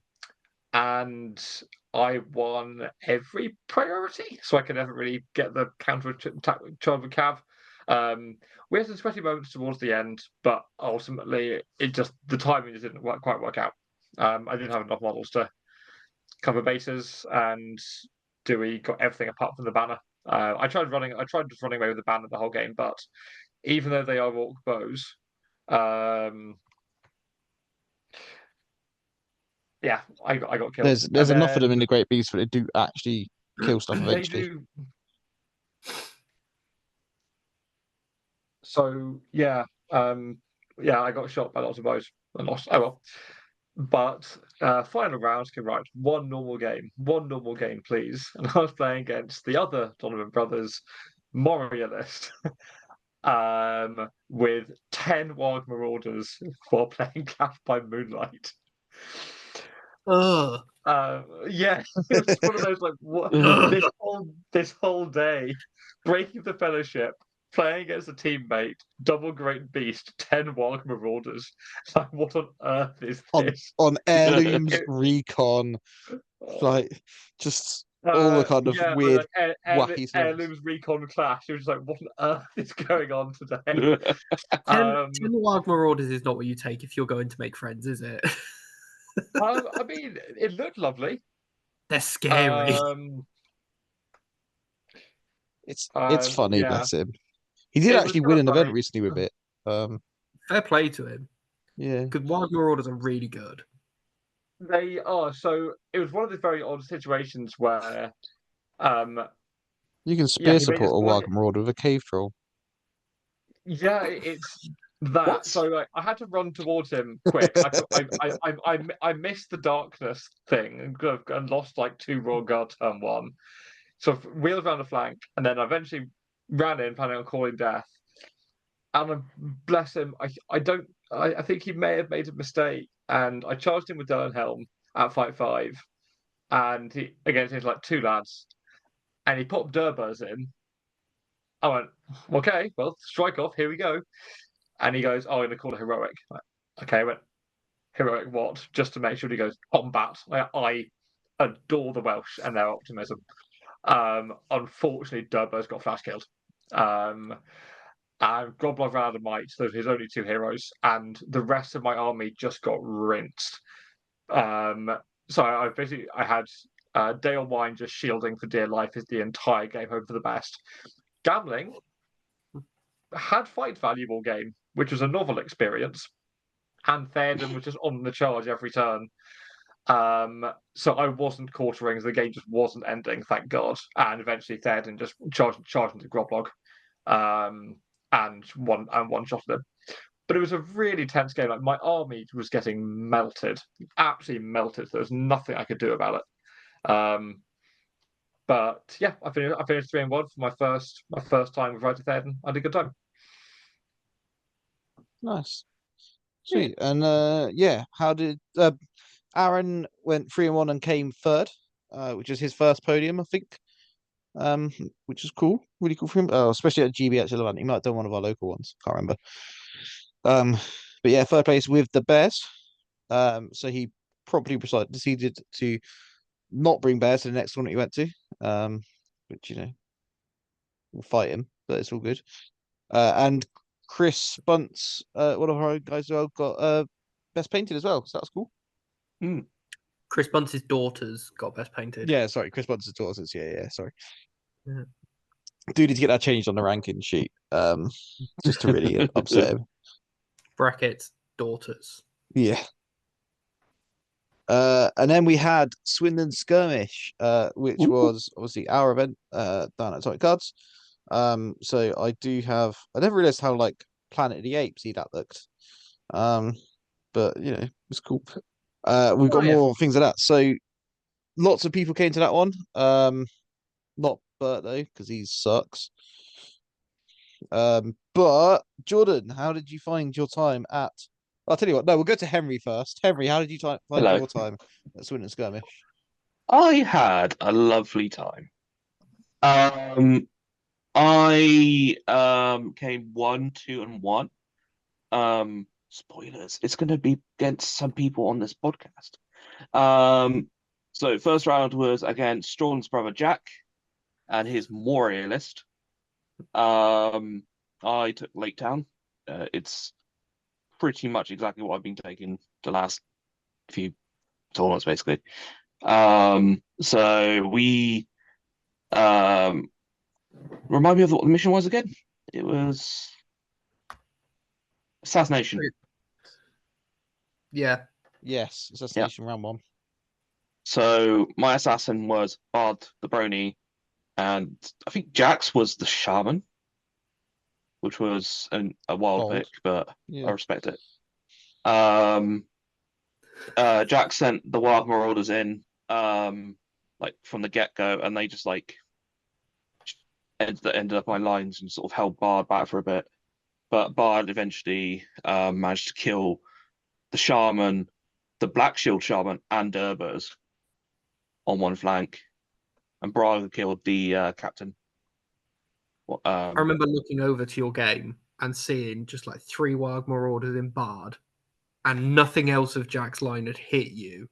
I won every priority, so I could never really get the counter attack charge of Cav. We had some sweaty moments towards the end, but ultimately the timing just didn't quite work out. I didn't have enough models to cover bases, and Dewey got everything apart from the banner. I tried just running away with the banner the whole game, but even though they are orc bows, yeah, I got killed. There's enough of them in the Great Beast, but they do actually kill stuff eventually. They do. So yeah, I got shot by lots of bows and lost. Oh well. But final round came right. One normal game, please. And I was playing against the other Donovan brothers Moria list with 10 Wild Marauders while playing Clash by Moonlight. Yeah, it was one of those like what, this whole day, Breaking the Fellowship, playing against a teammate, Double Great Beast, 10 Wild Marauders. Like, what on earth is this? On Heirlooms, Recon, like just all the kind of weird, wacky stuff. Heirlooms, Recon, Clash. It was just like, what on earth is going on today? 10 Wild Marauders is not what you take if you're going to make friends, is it? I mean, it looked lovely. They're scary. It's funny, yeah. bless him. He did actually win an event recently with it. Fair play to him. Yeah. Because Wild Marauders are really good. They are. So it was one of the very odd situations where you can spear support a Wild Marauder with a cave troll. Yeah, it's that. What? So like, I had to run towards him quick. I missed the darkness thing and lost like 2 Royal Guard turn 1. So wheeled around the flank, and then I eventually ran in, planning on calling death. And bless him, I think he may have made a mistake, and I charged him with Dernhelm at Fight 5, and he against his like 2 lads, and he popped Durbers in. I went, okay, well, strike off, here we go. And he goes, oh, I'm going to call it heroic. Like, okay, I went, heroic what? Just to make sure. He goes, combat. I adore the Welsh and their optimism. Unfortunately, Durbers got flash killed. and Groblog ran out of might, so his only 2 heroes, and the rest of my army just got rinsed. So I had Dale Wine just shielding for dear life is the entire game, hope for the best. Gambling had fight value all game, which was a novel experience, and Theoden was just on the charge every turn. So I wasn't quartering, the game just wasn't ending, thank God. And eventually Theoden just charged into Groblog, and one shot him. But it was a really tense game. Like, my army was getting melted, absolutely melted. There was nothing I could do about it. But yeah, I finished 3-1 for my first time with Ride to Theoden. I had a good time. Nice. Sweet. And yeah, how did Aaron went 3-1 and came third, which is his first podium, I think. Which is cool, really cool for him. Especially at GBHL event. He might have done one of our local ones. Can't remember. But yeah, third place with the Bears. So he probably decided to not bring Bears to the next one that he went to. Which, you know, we'll fight him, but it's all good. And Chris Bunce, one of our guys as well, got best painted as well. So that's cool. Chris Bunce's daughters got best painted. Yeah, sorry, Chris Bunce's daughters. Yeah, sorry. Yeah. Do need to get that changed on the ranking sheet. Just to really upset him. Brackets daughters. Yeah. And then we had Swindon Skirmish, which was obviously our event down at Atomic Cards. So I never realized how like Planet of the Apes that looked. But you know, it's cool. We've got more things like that. So lots of people came to that one. Not Bert though, because he sucks. But Jordan, how did you find your time at? I'll tell you what. No, we'll go to Henry first. Henry, how did you find your time at Swindon Skirmish? I had a lovely time. I came 1, 2, and 1. Spoilers. It's going to be against some people on this podcast. So first round was against Strawn's brother Jack and his Moria list. I took Lake Town. It's pretty much exactly what I've been taking the last few tournaments, basically. So we remind me of what the mission was again. It was assassination. Yeah. Yes, assassination round 1. So my assassin was Bard the Brony, and I think Jax was the shaman, which was a wild pick, but I respect it. Jack sent the Wild Marauders in, like from the get-go, and they just like ended up my lines and sort of held Bard back for a bit. But Bard eventually managed to kill the shaman, the Black Shield shaman, and Urbers on one flank, and Braga killed the captain. I remember looking over to your game and seeing just like 3 Wild Marauders in Bard, and nothing else of Jack's line had hit you.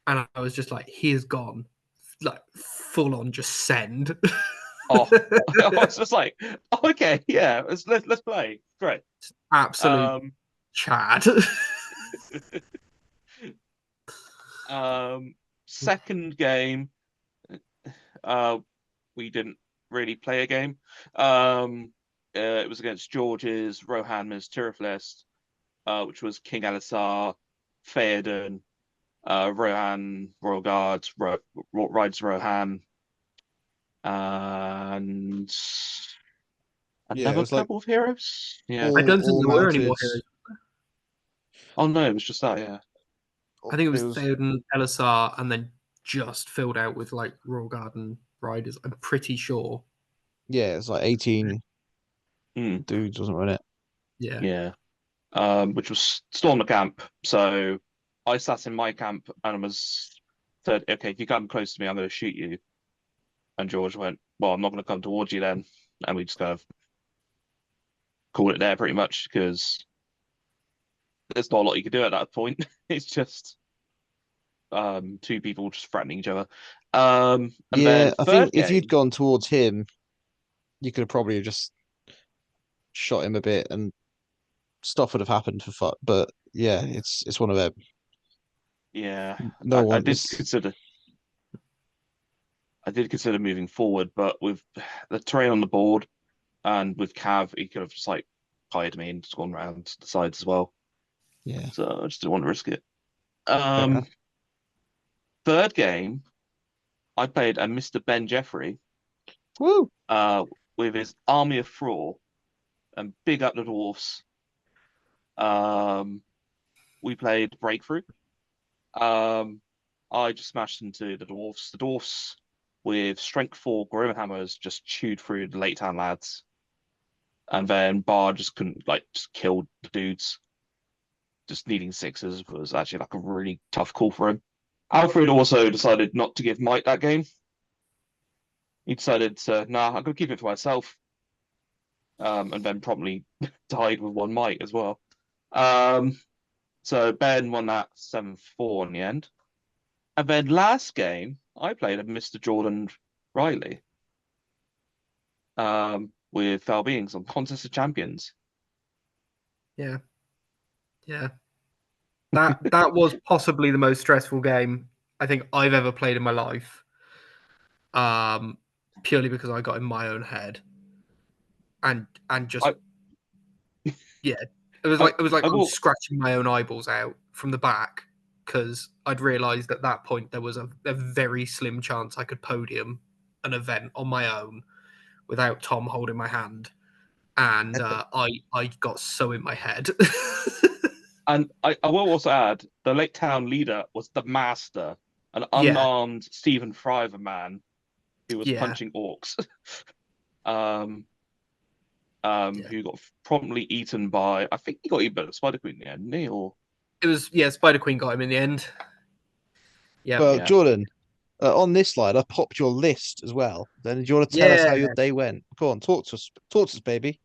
And I was just like, he is gone. Like, full on just send. I was just like, oh, okay, yeah, let's play. Great. Absolute Chad. Second game, we didn't really play a game. It was against George's Rohan Tirith list, which was King Alisar, Theoden, Rohan, Royal Guards, Rides Rohan, and another couple of heroes. Yeah, I don't think there were any more heroes. Oh no, it was just that. Yeah, I think it was Theoden, Elisar, and then just filled out with like Royal Guard and Riders. I'm pretty sure. Yeah, it's like 18 dudes, wasn't it? Yeah. Which was storm the camp. So I sat in my camp and said, okay, if you come close to me, I'm going to shoot you. And George went, well, I'm not going to come towards you then. And we just kind of called it there pretty much, because there's not a lot you could do at that point. It's just 2 people just threatening each other. And I think if you'd gone towards him, you could have probably just shot him a bit, and stuff would have happened for fun. But yeah, it's one of them. Yeah, No I one did is. consider. I did consider moving forward, but with the terrain on the board and with Cav, he could have just like hired me and just gone round the sides as well. Yeah, So I just didn't want to risk it. fair enough. Third game, I played a Mr. Ben Jeffrey Woo! uh, with his army of Thrall and big up the dwarfs. We played Breakthrough. Um, I just smashed into the dwarfs. The dwarfs with strength 4 Grim Hammers just chewed through the Lake Town lads. And then Bar just couldn't just killed the dudes. Just needing sixes was actually like a really tough call for him. Alfred also decided not to give Mike that game. He decided nah, I'm gonna keep it for myself. And then promptly died with one Mike as well. So Ben won that 7-4 in the end. And then last game, I played a Mr. Jordan Riley with Foul Beings on Contest of Champions. Yeah. That was possibly the most stressful game I think I've ever played in my life. Purely because I got in my own head. And just yeah. It was like I was scratching my own eyeballs out from the back because I'd realised at that point there was a very slim chance I could podium an event on my own without Tom holding my hand. And I got so in my head. And I will also add, the Lake Town leader was the master, an unarmed Stephen Thriver man who was punching orcs. Who got promptly eaten by, I think he got eaten by the Spider Queen in the end, didn't he? Or... It was, Spider Queen got him in the end. Yeah. Well, Jordan, on this slide, I popped your list as well. Then do you want to tell us how your day went? Go on, talk to us, baby.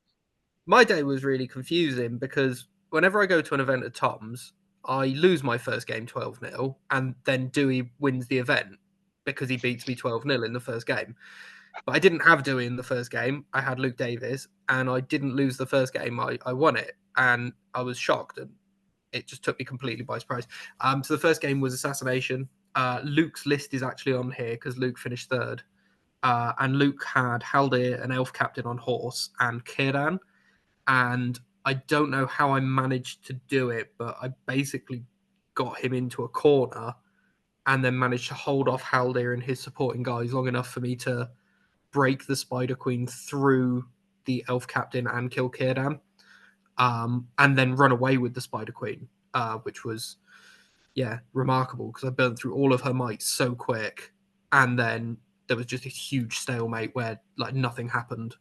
My day was really confusing because whenever I go to an event at Tom's, I lose my first game 12-0, and then Dewey wins the event because he beats me 12-0 in the first game. But I didn't have Dewey in the first game. I had Luke Davis, and I didn't lose the first game. I won it, and I was shocked, and it just took me completely by surprise. So the first game was Assassination. Luke's list is actually on here because Luke finished third. And Luke had Haldir, an elf captain on horse, and Círdan. And I don't know how I managed to do it, but I basically got him into a corner and then managed to hold off Haldir and his supporting guys long enough for me to break the Spider Queen through the elf captain and kill Círdan, and then run away with the Spider Queen, which was, remarkable because I burned through all of her might so quick. And then there was just a huge stalemate where nothing happened.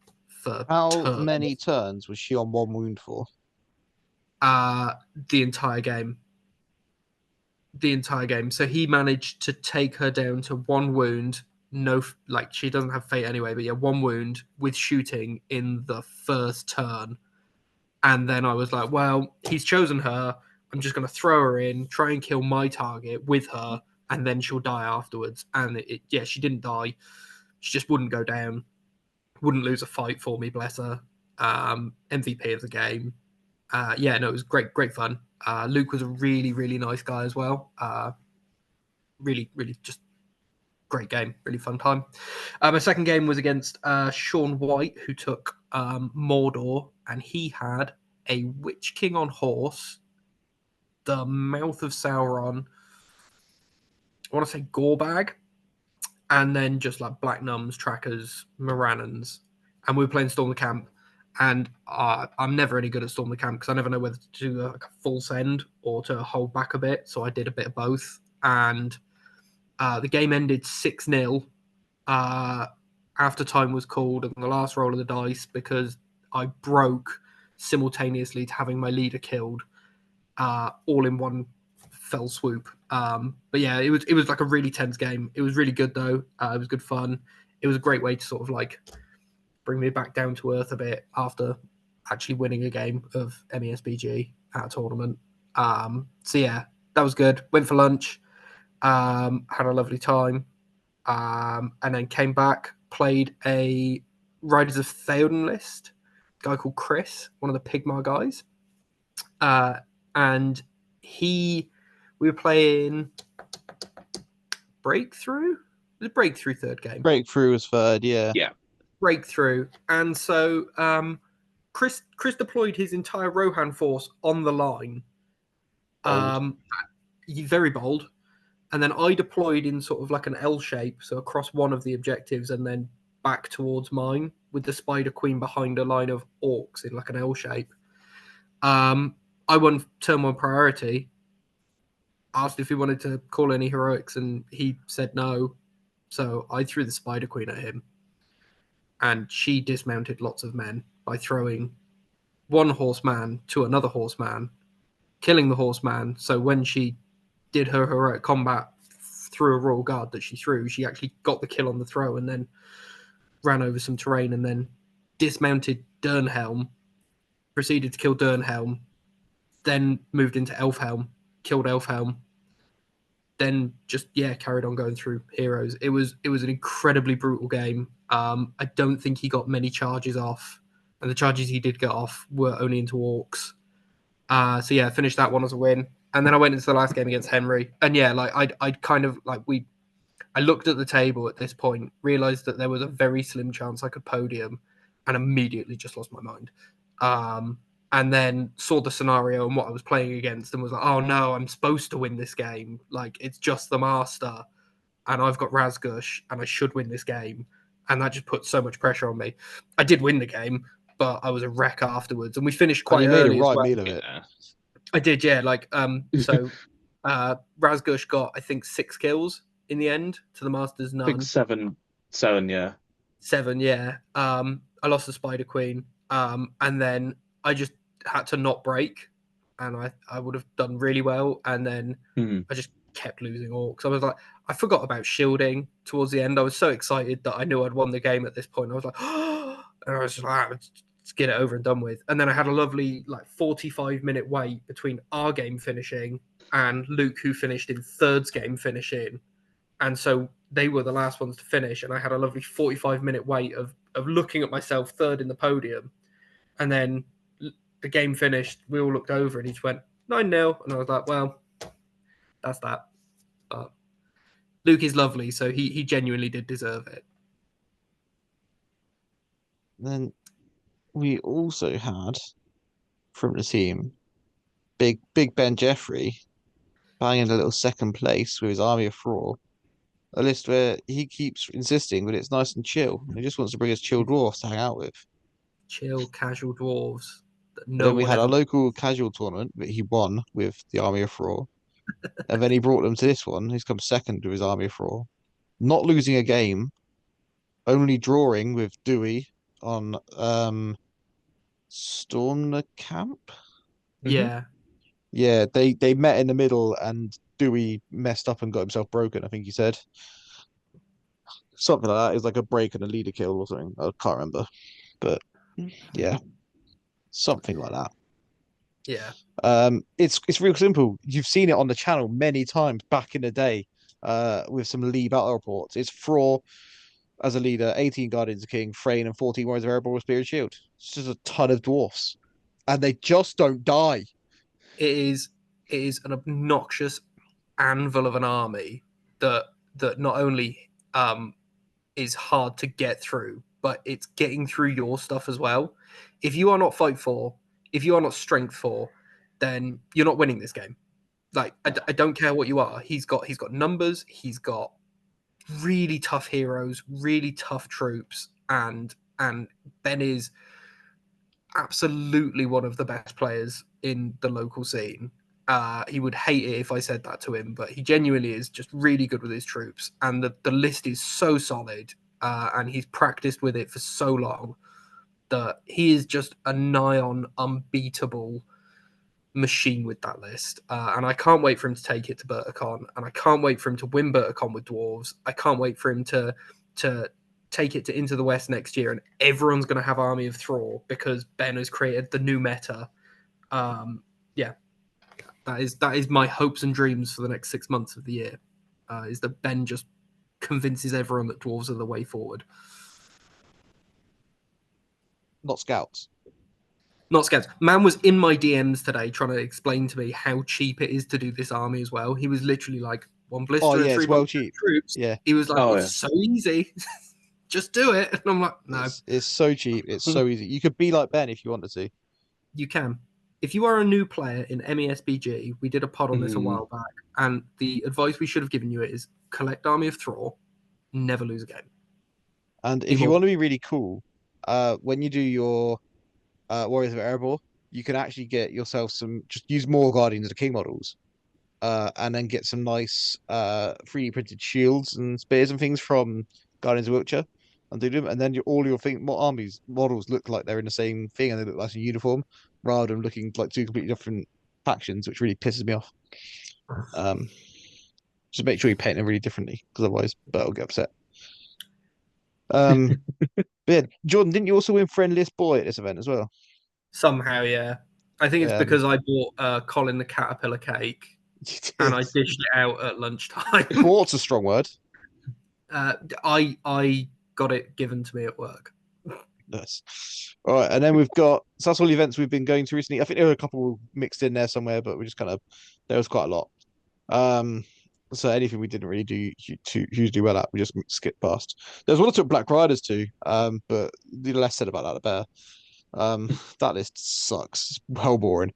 How many turns was she on 1 wound for? The entire game. So he managed to take her down to 1 wound. No, she doesn't have fate anyway, but 1 wound with shooting in the first turn. And then I was like, well, he's chosen her. I'm just going to throw her in, try and kill my target with her, and then she'll die afterwards. And she didn't die. She just wouldn't go down. Wouldn't lose a fight for me, bless her. MVP of the game. It was great fun. Luke was a really, really nice guy as well. Really, really just great game. Really fun time. My second game was against Sean White, who took Mordor, and he had a Witch King on horse, the Mouth of Sauron, I want to say Gorbag, and then just Black Nuns, Trackers, Morannons. And we were playing Storm the Camp. And I'm never any good at Storm the Camp because I never know whether to do a full send or to hold back a bit. So I did a bit of both. And the game ended 6-0 after time was called on the last roll of the dice because I broke simultaneously to having my leader killed all in one fell swoop. But it was a really tense game. It was really good though. It was good fun. It was a great way to sort of bring me back down to earth a bit after actually winning a game of MESBG at a tournament. That was good. Went for lunch, had a lovely time, and then came back, played a Riders of Theoden list guy called Chris, one of the Pigma guys. And we were playing Breakthrough. The Breakthrough third game. Breakthrough was third, yeah. Yeah. Breakthrough. And so Chris deployed his entire Rohan force on the line. Very bold. And then I deployed in sort of like an L shape, so across one of the objectives and then back towards mine with the Spider Queen behind a line of orcs in like an L shape. I won turn 1 priority, asked if he wanted to call any heroics, and he said no. So I threw the Spider Queen at him, and she dismounted lots of men by throwing one horseman to another horseman, killing the horseman. So when she did her heroic combat through a royal guard that she threw, she actually got the kill on the throw and then ran over some terrain and then dismounted Dernhelm, proceeded to kill Dernhelm, then moved into Elfhelm, killed Elfhelm, then just carried on going through heroes. It was an incredibly brutal game. I don't think he got many charges off, and the charges he did get off were only into orcs. So I finished that one as a win, and then I went into the last game against Henry, and I'd kind of I looked at the table at this point, realized that there was a very slim chance I could podium, and immediately just lost my mind. And then saw the scenario and what I was playing against and was like, oh no, I'm supposed to win this game. Like, it's just the master, and I've got Razgush, and I should win this game. And that just put so much pressure on me. I did win the game, but I was a wreck afterwards. And we finished quite you early made a right as well. meal of it. I did, yeah. So Razgush got, I think, 6 kills in the end to the master's none. I think 7, yeah. 7, yeah. I lost the Spider Queen, and then I just had to not break, and I would have done really well. And then I just kept losing orcs. I was like, I forgot about shielding towards the end. I was so excited that I knew I'd won the game at this point. I was like, oh, and I was just like, let's get it over and done with. And then I had a lovely 45-minute wait between our game finishing and Luke, who finished in third's game finishing. And so they were the last ones to finish, and I had a lovely 45-minute wait of looking at myself third in the podium. And then the game finished, we all looked over and he just went 9-0, and I was like, well, that's that. But Luke is lovely, so he genuinely did deserve it. Then we also had from the team Big Ben Jeffrey banging a little second place with his Army of Thraw. A list where he keeps insisting that it's nice and chill. He just wants to bring us chill dwarfs to hang out with. Chill, casual dwarves. Then we had a local casual tournament that he won with the Army of Thraw. And then he brought them to this one. He's come second with his Army of Thraw. Not losing a game, only drawing with Dewey on Storm the Camp. Yeah. Yeah, they met in the middle and Dewey messed up and got himself broken, I think he said. Something like that. It was like a break and a leader kill or something. I can't remember. But yeah. Something like that. Yeah. It's real simple. You've seen it on the channel many times back in the day, with some Lee battle reports. It's Thraw as a leader, 18 Guardians of King, Thrain, and 14 Warriors of Erebor with Spear and Shield. It's just a ton of dwarfs. And they just don't die. It is an obnoxious anvil of an army that not only is hard to get through, but it's getting through your stuff as well. If you are not fight 4, if you are not strength 4, then you're not winning this game. I don't care what you are. He's got numbers. He's got really tough heroes, really tough troops, and Ben is absolutely one of the best players in the local scene. He would hate it if I said that to him, but he genuinely is just really good with his troops, and the list is so solid, and he's practiced with it for so long that he is just a nigh on unbeatable machine with that list. And I can't wait for him to take it to Berticon, and I can't wait for him to win Berticon with dwarves. I can't wait for him to take it to Into the West next year, and everyone's going to have Army of Thraw because Ben has created the new meta. That is my hopes and dreams for the next 6 months of the year, is that Ben just convinces everyone that dwarves are the way forward. Not scouts. Not scouts. Man was in my DMs today trying to explain to me how cheap it is to do this army as well. He was literally like, one blister Oh and yeah, three it's well months cheap. troops. Yeah, He was like, Oh, it's so easy. Just do it. And I'm like, no, it's so cheap. It's so easy. You could be like Ben if you wanted to. you can. If you are a new player in MESBG, we did a pod on this a Mhm. while back, and the advice we should have given you is collect Army of Thrall, never lose a game. And if People- you want to be really cool, when you do your Warriors of Erebor, you can actually get yourself some. Just use more Guardians of the King models, and then get some nice 3D printed shields and spears and things from Guardians of Wiltshire, and do them. And then all your armies models look like they're in the same thing, and they look like a uniform, rather than looking like two completely different factions, which really pisses me off. Just make sure you paint them really differently, because otherwise Bert will get upset. But yeah, Jordan, didn't you also win Friendliest Boy at this event as well? Somehow, yeah. I think it's Yeah. because I bought Colin the Caterpillar cake and I dished it out at lunchtime. Bought's a strong word. I got it given to me at work. Nice. All right, and then we've got so that's all the events we've been going to recently. I think there were a couple mixed in there somewhere, but we just kind of there was quite a lot. So anything we didn't really do hugely well at, we just skipped past. There's one I took Black Riders to, but the less said about that, the better. That list sucks. It's well boring.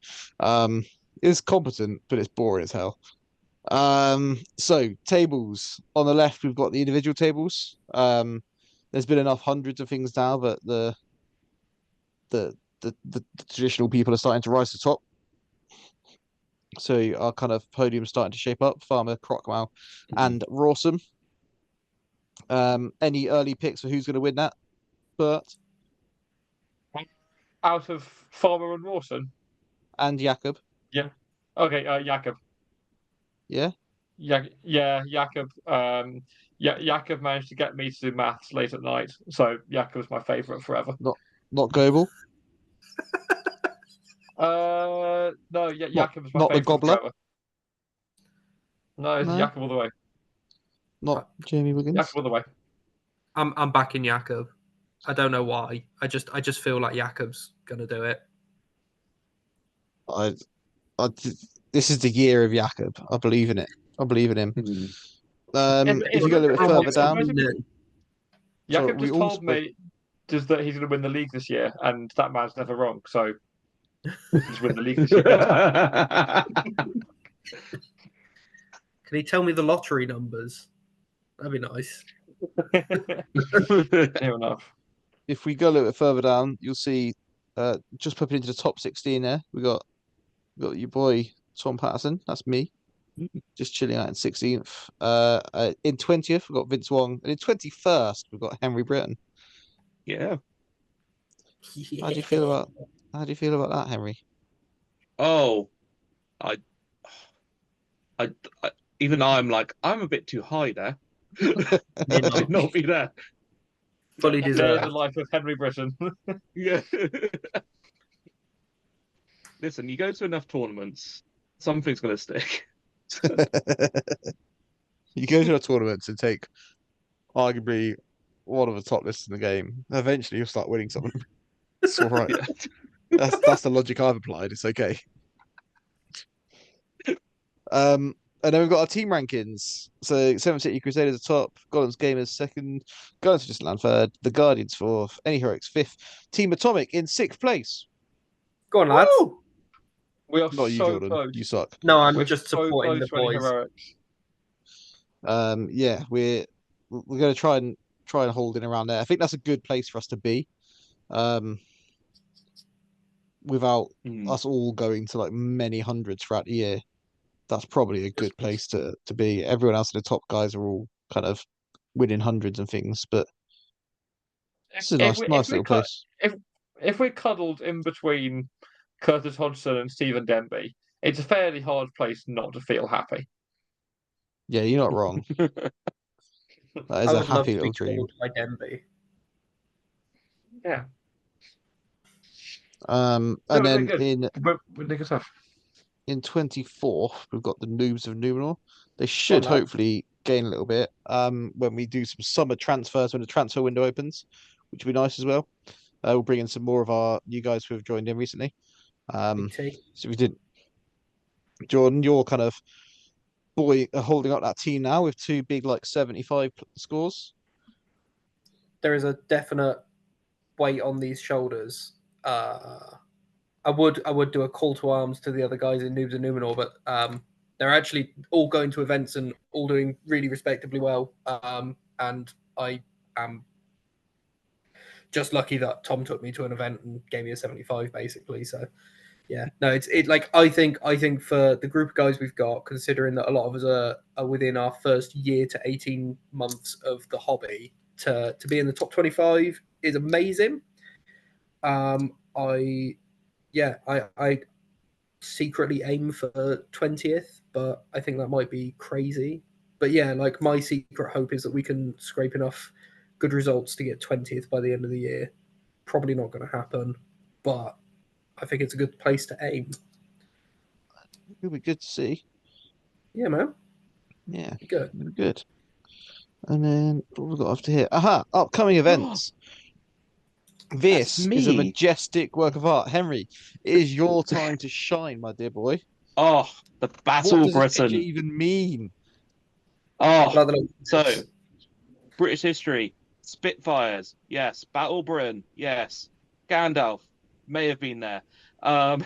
It's competent, but it's boring as hell. So tables on the left, we've got the individual tables. There's been enough hundreds of things now, but the traditional people are starting to rise to the top. So our kind of podium starting to shape up. Farmer, Crockmau, and Rawsome. Any early picks for who's going to win that? Bert Out of Farmer and Rawson? and Jakob. Okay, Jakob. Yeah. Yeah, Jakob. Jakob managed to get me to do maths late at night, so Jakob's my favourite forever. Not Goebel. No, Jakob's my not the favourite Gobbler? forever. No, it's No? Jakob all the way. Not Jamie Wiggins. Jakob all the way. I'm backing Jakob. I don't know why. I just feel like Jakob's gonna do it. This is the year of Jakob. I believe in it. I believe in him. If you go a little bit further down, Jakob we just all told me just that he's going to win the league this year, and that man's never wrong. So he's win the league this year. Can he tell me the lottery numbers? That'd be nice. Near enough. if we go a little bit further down, you'll see just popping into the top 16 there. We got your boy Tom Patterson. That's me. Just chilling out in 16th. In 20th, we've got Vince Wong. And in 21st, we've got Henry Britton. Yeah. How do you feel about that, Henry? Oh, I even I'm like, I'm a bit too high there. I should not be there. Fully There's deserved. the life of Henry Britton. Yeah. Listen, you go to enough tournaments, something's gonna stick. You go to a tournament and take arguably one of the top lists in the game. Eventually, you'll start winning some of them. It's all right. Yeah. That's the logic I've applied. It's okay. And then we've got our team rankings. So Seven City Crusaders are top, Golems Gamers second, Guardians of Distant Land third, the Guardians fourth, Any Heroics fifth, Team Atomic in sixth place. Go on, lads. Woo! We are Not you, so Jordan. close. You suck. No, I'm We're just so supporting close the to Any boys. Heroics. Yeah, we're going to try and hold in around there. I think that's a good place for us to be. Without us all going to like many hundreds throughout the year, that's probably a good place to be. Everyone else in the top guys are all kind of winning hundreds and things, but it's a nice little place. If we're cuddled in between Curtis Hodgson and Stephen Denby, it's a fairly hard place not to feel happy. Yeah, you're not wrong. That is I a would love happy to little be dream. called by Denby. Yeah. And No, then good. in Good stuff. 24th, we've got the Noobs of Numenor. They should hopefully gain a little bit when we do some summer transfers when the transfer window opens, which would be nice as well. We'll bring in some more of our new guys who have joined in recently. Big T. So we did. Jordan, you're kind of holding up that team now with two big like 75 scores. There is a definite weight on these shoulders. I would do a call to arms to the other guys in Noobs and Numenor, but they're actually all going to events and all doing really respectably well. And I am just lucky that Tom took me to an event and gave me a 75, basically. So yeah, no, it's like I think for the group of guys we've got, considering that a lot of us are within our first year to 18 months of the hobby, to be in the top 25 is amazing. I secretly aim for 20th, but I think that might be crazy. But yeah, like my secret hope is that we can scrape enough good results to get 20th by the end of the year. Probably not going to happen, but I think it's a good place to aim. It'll be good to see. Yeah, man. Yeah, Good. it'll be good. And then what have we got after here? Aha, upcoming events. This is a me. majestic work of art. Henry, it is your time to shine, my dear boy. Oh, the What Battle does this picture Britain. even mean? Oh, Blood so British history, Spitfires, yes. Battle Britain, yes. Gandalf may have been there. So,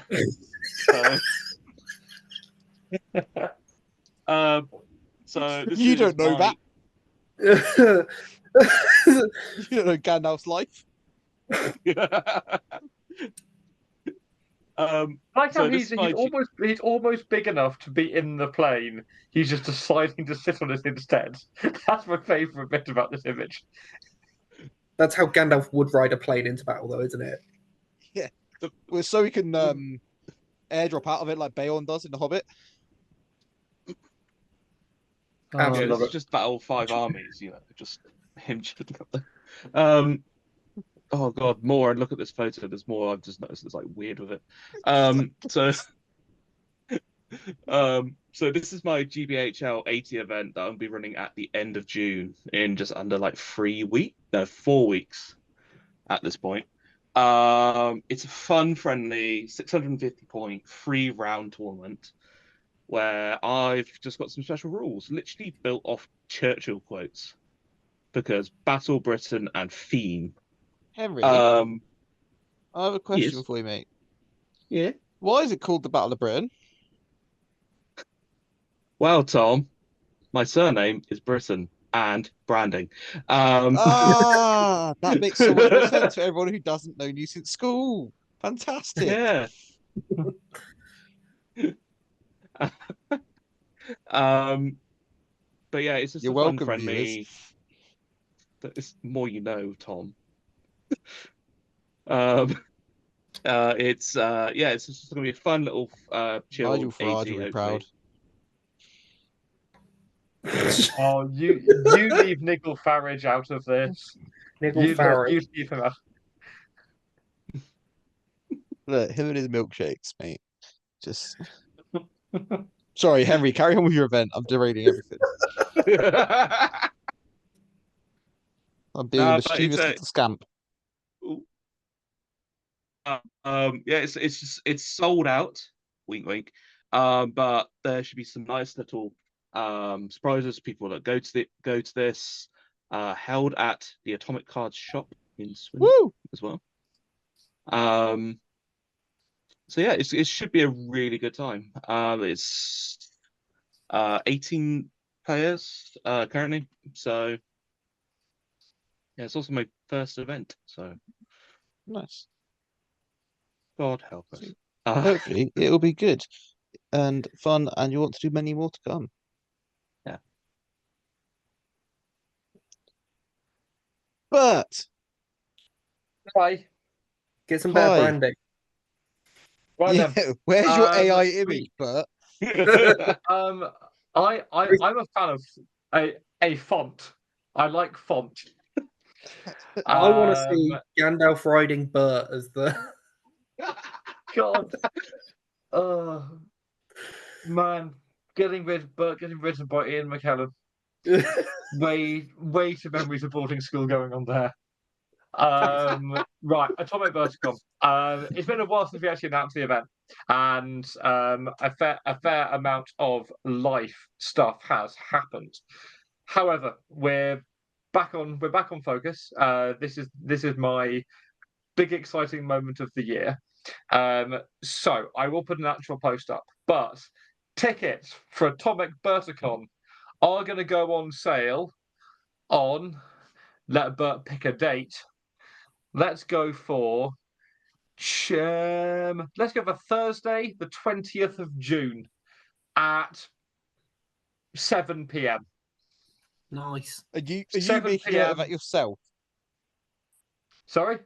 so this You is don't know my... that. You don't know Gandalf's life. I like so how this is my he's almost big enough to be in the plane. He's just deciding to sit on it instead. That's my favourite bit about this image. That's how Gandalf would ride a plane into battle, though, isn't it? Yeah. Well, so he can airdrop out of it like Beorn does in The Hobbit. Yeah, Absolutely this love is it. just Battle 5 armies, you know, just him shooting up there. Oh god, more. And look at this photo. There's more. I've just noticed it's like weird with it. So this is my GBHL 80 event that I'll be running at the end of June in just under like 4 weeks at this point. It's a fun, friendly 650 point free round tournament where I've just got some special rules, literally built off Churchill quotes, because Battle Britain and theme. Henry, I have a question yes. for you, mate. Yeah. Why is it called the Battle of Britain? Well, Tom, my surname is Britain and branding. That makes so much more sense for everyone who doesn't know you since school. Fantastic. Yeah. But yeah, it's just You're a fun, welcome, friendly. viewers. It's more you know, Tom. It's just gonna be a fun little chill Nigel Farage 80, will be hopefully. proud. Oh, you leave Nigel Farage out of this. Nigel Farage. You leave him out. Look, him and his milkshakes, mate. Just sorry, Henry, carry on with your event. I'm derailing everything. I'm being a mischievous little scamp. Yeah, it's sold out. Wink, wink. But there should be some nice little surprises. People that go to this. Held at the Atomic Cards shop in Swindon as well. So yeah, it should be a really good time. It's 18 players currently. So yeah, it's also my first event. So Nice. God help us. Hopefully, it'll be good and fun, and you want to do many more to come. Yeah. But Hi. Get some better Hi. branding. Right yeah, then. where's your AI image, Bert? I'm a fan of a font. I like font. I want to see Gandalf riding Bert as the. God. Oh man, getting written by Ian McKellen. Way too memories of boarding school going on there. Right, Atomic Verticon. It's been a while since we actually announced the event, and a fair amount of life stuff has happened. However, we're back on focus. This is my big exciting moment of the year. So I will put an actual post up, but tickets for Atomic Verticon are going to go on sale on. Let Bert pick a date. Let's go for Thursday, the 20th of June at 7 p.m. Nice. Are you 7 making a note of p.m. that yourself? Sorry?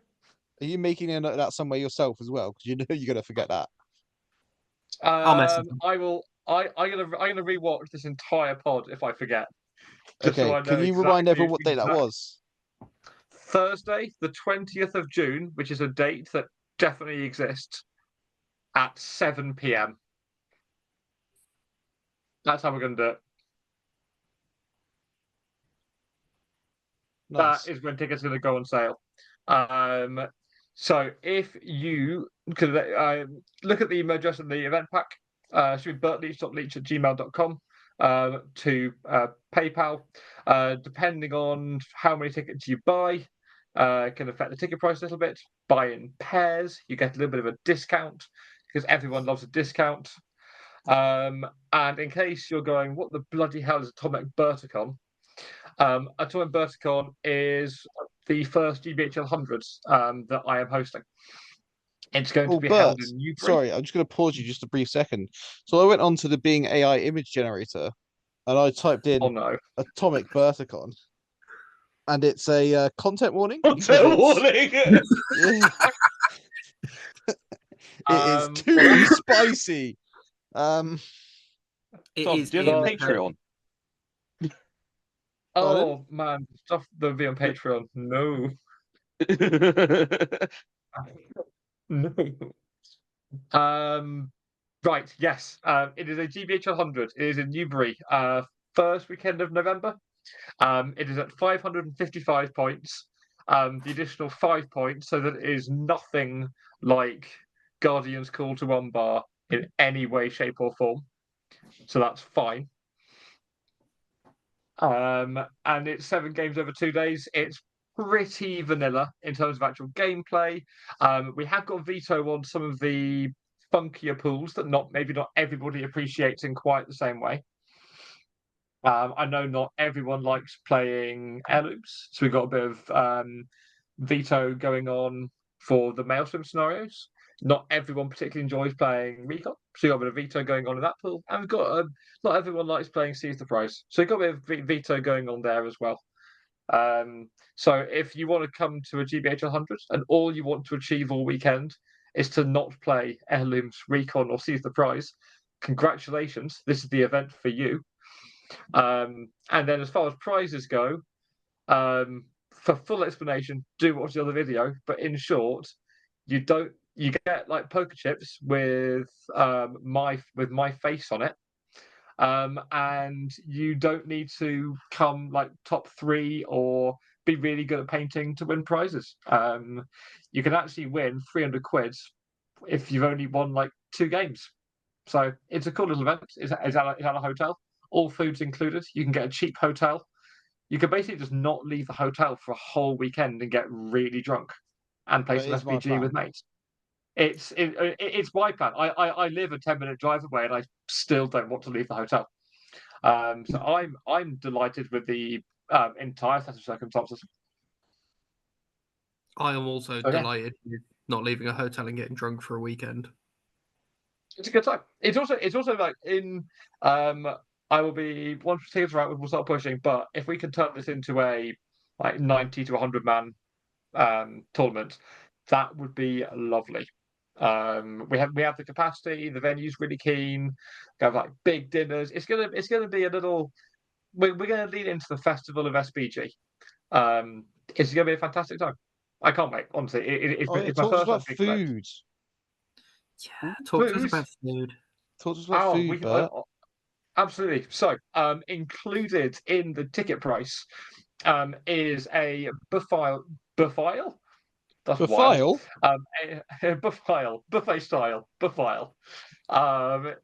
Are you making a note of that somewhere yourself as well? Because you know you're gonna forget that. I'll message them. I will. I'm gonna rewatch this entire pod if I forget. Just Okay, so I know can you remind exactly everyone what date that was? Thursday, the 20th of June, which is a date that definitely exists, at 7 p.m. That's how we're going to do it. Nice. That is when tickets are going to go on sale. So if you could look at the email address in the event pack, should be bertleach.leach@gmail.com to PayPal. Depending on how many tickets you buy, can affect the ticket price a little bit. Buy in pairs, you get a little bit of a discount because everyone loves a discount. And in case you're going, what the bloody hell is Atomic Verticon? Atomic Verticon is the first GBHL 100s that I am hosting. It's going to be held in Newbury. Sorry, I'm just going to pause you just a brief second. So I went on to the Bing AI image generator and I typed in Atomic Verticon. And it's a content warning. Content warning! Yeah. It is too spicy. It Tom, is do you have a Patreon? Oh man, stuff that will be on Patreon. No. No. Right, yes. It is a GBHL 100. It is in Newbury, first weekend of November. It is at 555 points. The additional 5 points, so that it is nothing like Guardian's Call to Umbar in any way, shape, or form. So that's fine. And it's 7 games over 2 days. It's pretty vanilla in terms of actual gameplay. We have got veto on some of the funkier pools that maybe not everybody appreciates in quite the same way. I know not everyone likes playing heirlooms, so we've got a bit of veto going on for the maelstrom scenarios. Not everyone particularly enjoys playing recon, so you've got a bit of veto going on in that pool. And we've got not everyone likes playing Seize the Prize, so you've got a bit of veto going on there as well. So if you want to come to a GBH 100 and all you want to achieve all weekend is to not play heirlooms, recon, or Seize the Prize, congratulations, this is the event for you. And then as far as prizes go, for full explanation, do watch the other video. But in short, you get like poker chips with my face on it, and you don't need to come like top 3 or be really good at painting to win prizes. You can actually win 300 quid if you've only won like 2 games. So it's a cool little event. It's at a hotel. All food's included. You can get a cheap hotel. You can basically just not leave the hotel for a whole weekend and get really drunk and play some SBG with mates. It's my plan. I live a 10-minute drive away and I still don't want to leave the hotel. So I'm delighted with the entire set of circumstances. I am also delighted with not leaving a hotel and getting drunk for a weekend. It's a good time. It's also like in I will be once tickets are out, we'll start pushing. But if we can turn this into a like 90 to 100 man tournament, that would be lovely. We have the capacity. The venue's really keen. We have like big dinners. It's gonna be a little. We're gonna lead into the festival of SBG. It's gonna be a fantastic time. I can't wait. Honestly, it's my first about food. Yeah, talk to us about food. Talk to us about food, Bert. Absolutely. So, included in the ticket price is a Bufile. That's Bufile? Bufile, buffet style, Bufile.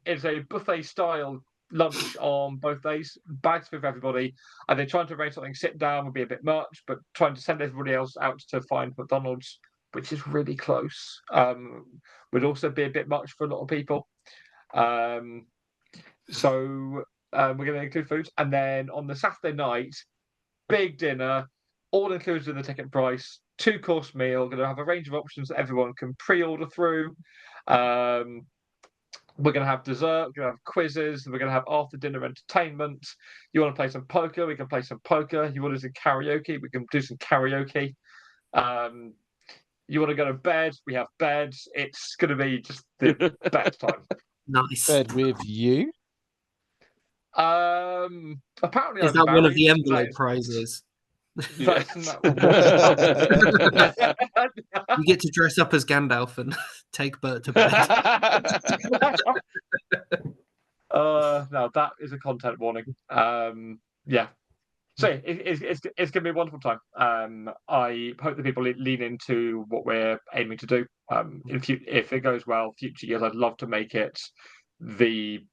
It's a buffet style lunch on both days, bags for everybody, and they're trying to arrange something. Sit down would be a bit much, but trying to send everybody else out to find McDonald's, which is really close, would also be a bit much for a lot of people. So we're going to include food, and then on the Saturday night, big dinner, all included in the ticket price, 2-course meal. Going to have a range of options that everyone can pre-order through. We're going to have dessert. We're going to have quizzes. We're going to have after-dinner entertainment. You want to play some poker? We can play some poker. You want to do karaoke? We can do some karaoke. You want to go to bed? We have beds. It's going to be just the best time. Nice. Bed with you? Apparently, Is I'm that one of married. the envelope prizes? Yeah. You get to dress up as Gandalf and take Bert to bed. No, that is a content warning. Yeah. So it's going to be a wonderful time. I hope that people lean into what we're aiming to do. If it goes well, future years, I'd love to make it the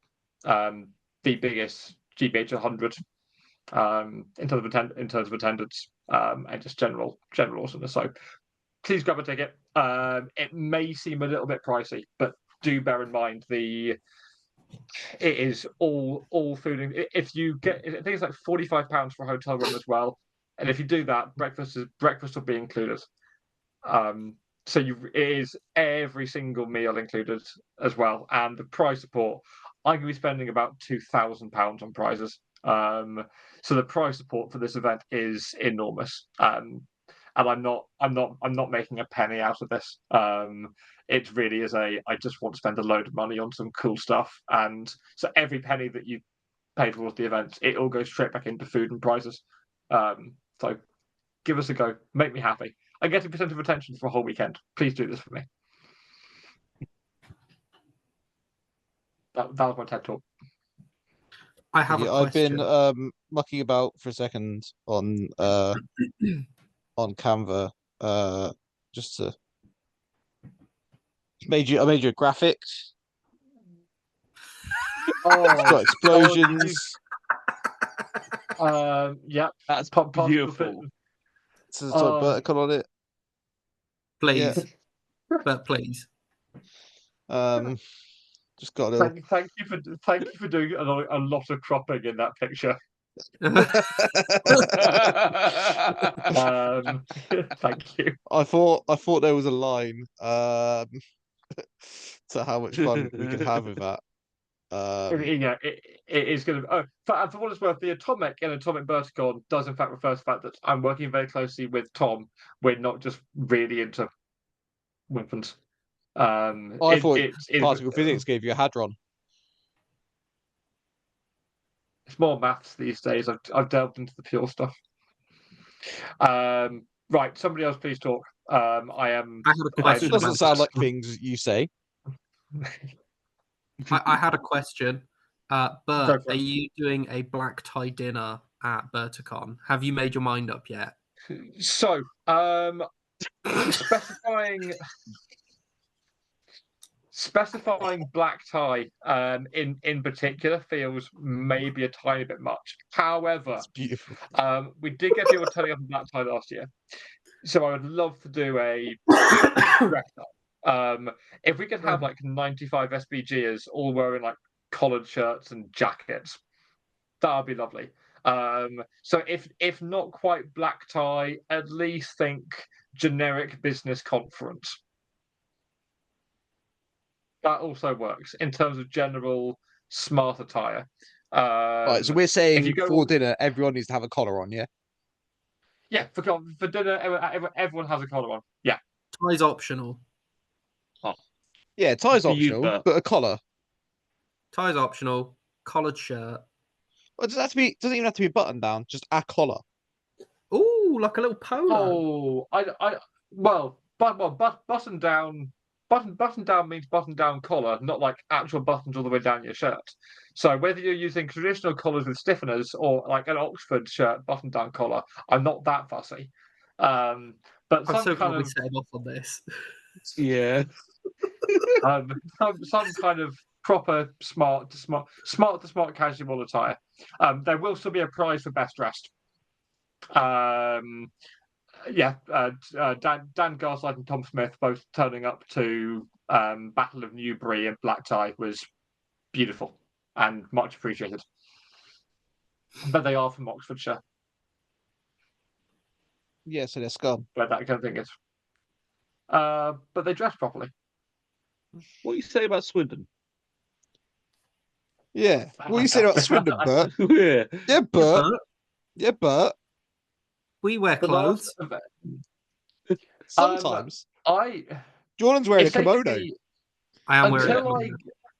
biggest GBH 100 in terms of attendance and just general awesomeness. So please grab a ticket. It may seem a little bit pricey, but do bear in mind it is all food. If you get, I think it's like £45 for a hotel room as well, and if you do that, breakfast will be included. So it is every single meal included as well, and the prize support. I'm going to be spending about £2,000 on prizes. So the prize support for this event is enormous. And I'm not making a penny out of this. It really is I just want to spend a load of money on some cool stuff. And so every penny that you pay towards the event, it all goes straight back into food and prizes. So give us a go. Make me happy. I get a % of attention for a whole weekend. Please do this for me. That was my TED talk. I have a question. I've been mucking about for a second on Canva, just to I made you a graphic. It's got explosions. Yeah, That's beautiful. It's a vertical on it. Please, Yeah. but please. Just got a little. Thank you for doing a lot of cropping in that picture. Thank you. I thought there was a line to how much fun we could have with that. Yeah, it is going to. For what it's worth, the atomic in Atomic Verticon does in fact refer to the fact that I'm working very closely with Tom. We're not just really into weapons. I thought particle physics gave you a hadron. It's more maths these days. I've delved into the pure stuff. Right, somebody else, please talk. I have a question. It doesn't sound like things you say. I had a question. Bert, are you doing a black tie dinner at Berticon? Have you made your mind up yet? So, specifying black tie in particular feels maybe a tiny bit much. However, it's beautiful. We did get people turning up in black tie last year, so I would love to do a dress up. If we could have like 95 SBGers all wearing like collared shirts and jackets, that would be lovely. So if not quite black tie, at least think generic business conference. That also works in terms of general smart attire. Right, so we're saying for dinner, everyone needs to have a collar on, yeah? Yeah, for dinner, everyone has a collar on. Yeah. Tie's optional. Oh. Yeah, tie's optional, but a collar. Tie's optional, collared shirt. Well, doesn't even have to be button down, just a collar. Ooh, like a little polo. Oh, button down. Button down means button down collar, not like actual buttons all the way down your shirt. So whether you're using traditional collars with stiffeners or like an Oxford shirt button down collar, I'm not that fussy. But But I'm some so glad kind we of set him off on this. Yeah. some kind of proper smart to smart casual attire. There will still be a prize for best dressed. Dan Garside and Tom Smith both turning up to Battle of Newbury in black tie was beautiful and much appreciated. But they are from Oxfordshire, Yeah, so they're scum. where that kind of thing is. But they dress properly. What do you say about Swindon? Yeah. What you saying about Swindon, Bert? Yeah. Yeah, Bert. But Yeah, Bert. we wear The clothes. last event, Sometimes. I Jordan's wearing a it's taken kimono. me I am wearing until it.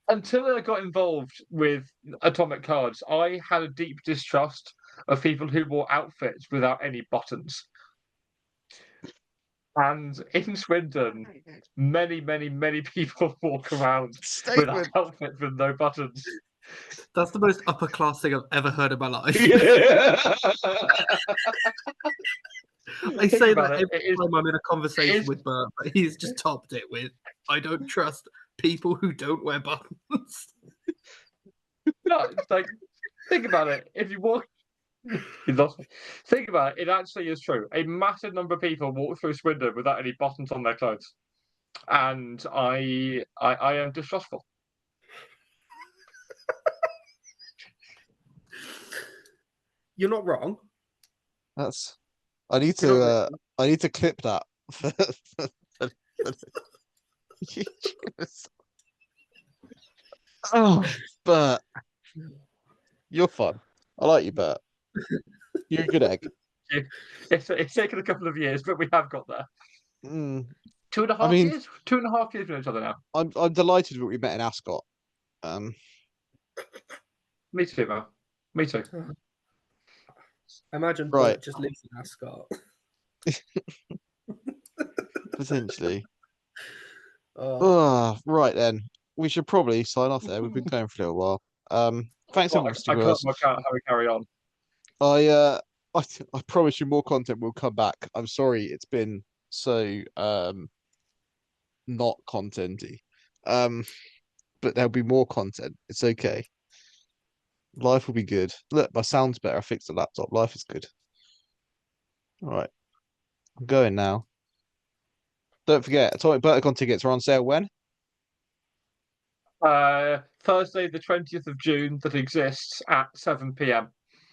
until I got involved with Atomic Cards, I had a deep distrust of people who wore outfits without any buttons. And in Swindon, many people walk around with Statement. outfits with no buttons. That's the most upper class thing I've ever heard in my life. Yeah. I say about that it, every it is- time I'm in a conversation is- with Bert, but he's just topped it with, I don't trust people who don't wear buttons. No, it's like, think about it. If you walk, you lost me. Think about it. It actually is true. A massive number of people walk through Swindon without any buttons on their clothes, and I am distrustful. You're not wrong. That's. I need You're to. not I need to clip that. Oh, Bert. You're fun. I like you, Bert. You're a good egg. It's taken a couple of years, but we have got there. Mm, 2.5 mean- years. 2.5 years with each other now. I'm delighted that we met in Ascot. Me too, Mel. Me too. Imagine Right. Bert just lives in Ascot. Potentially. Oh, Right then. We should probably sign off there. We've been going for a little while. Thanks Well, everyone for I sticking with can't us. work out how we carry on. I promise you more content will come back. I'm sorry it's been so not contenty. But there'll be more content. It's okay. Life will be good. Look, my sound's better. I fixed the laptop. Life is good. All right. I'm going now. Don't forget, Atomic Verticon tickets are on sale when? Thursday, the 20th of June, that exists at 7 p.m.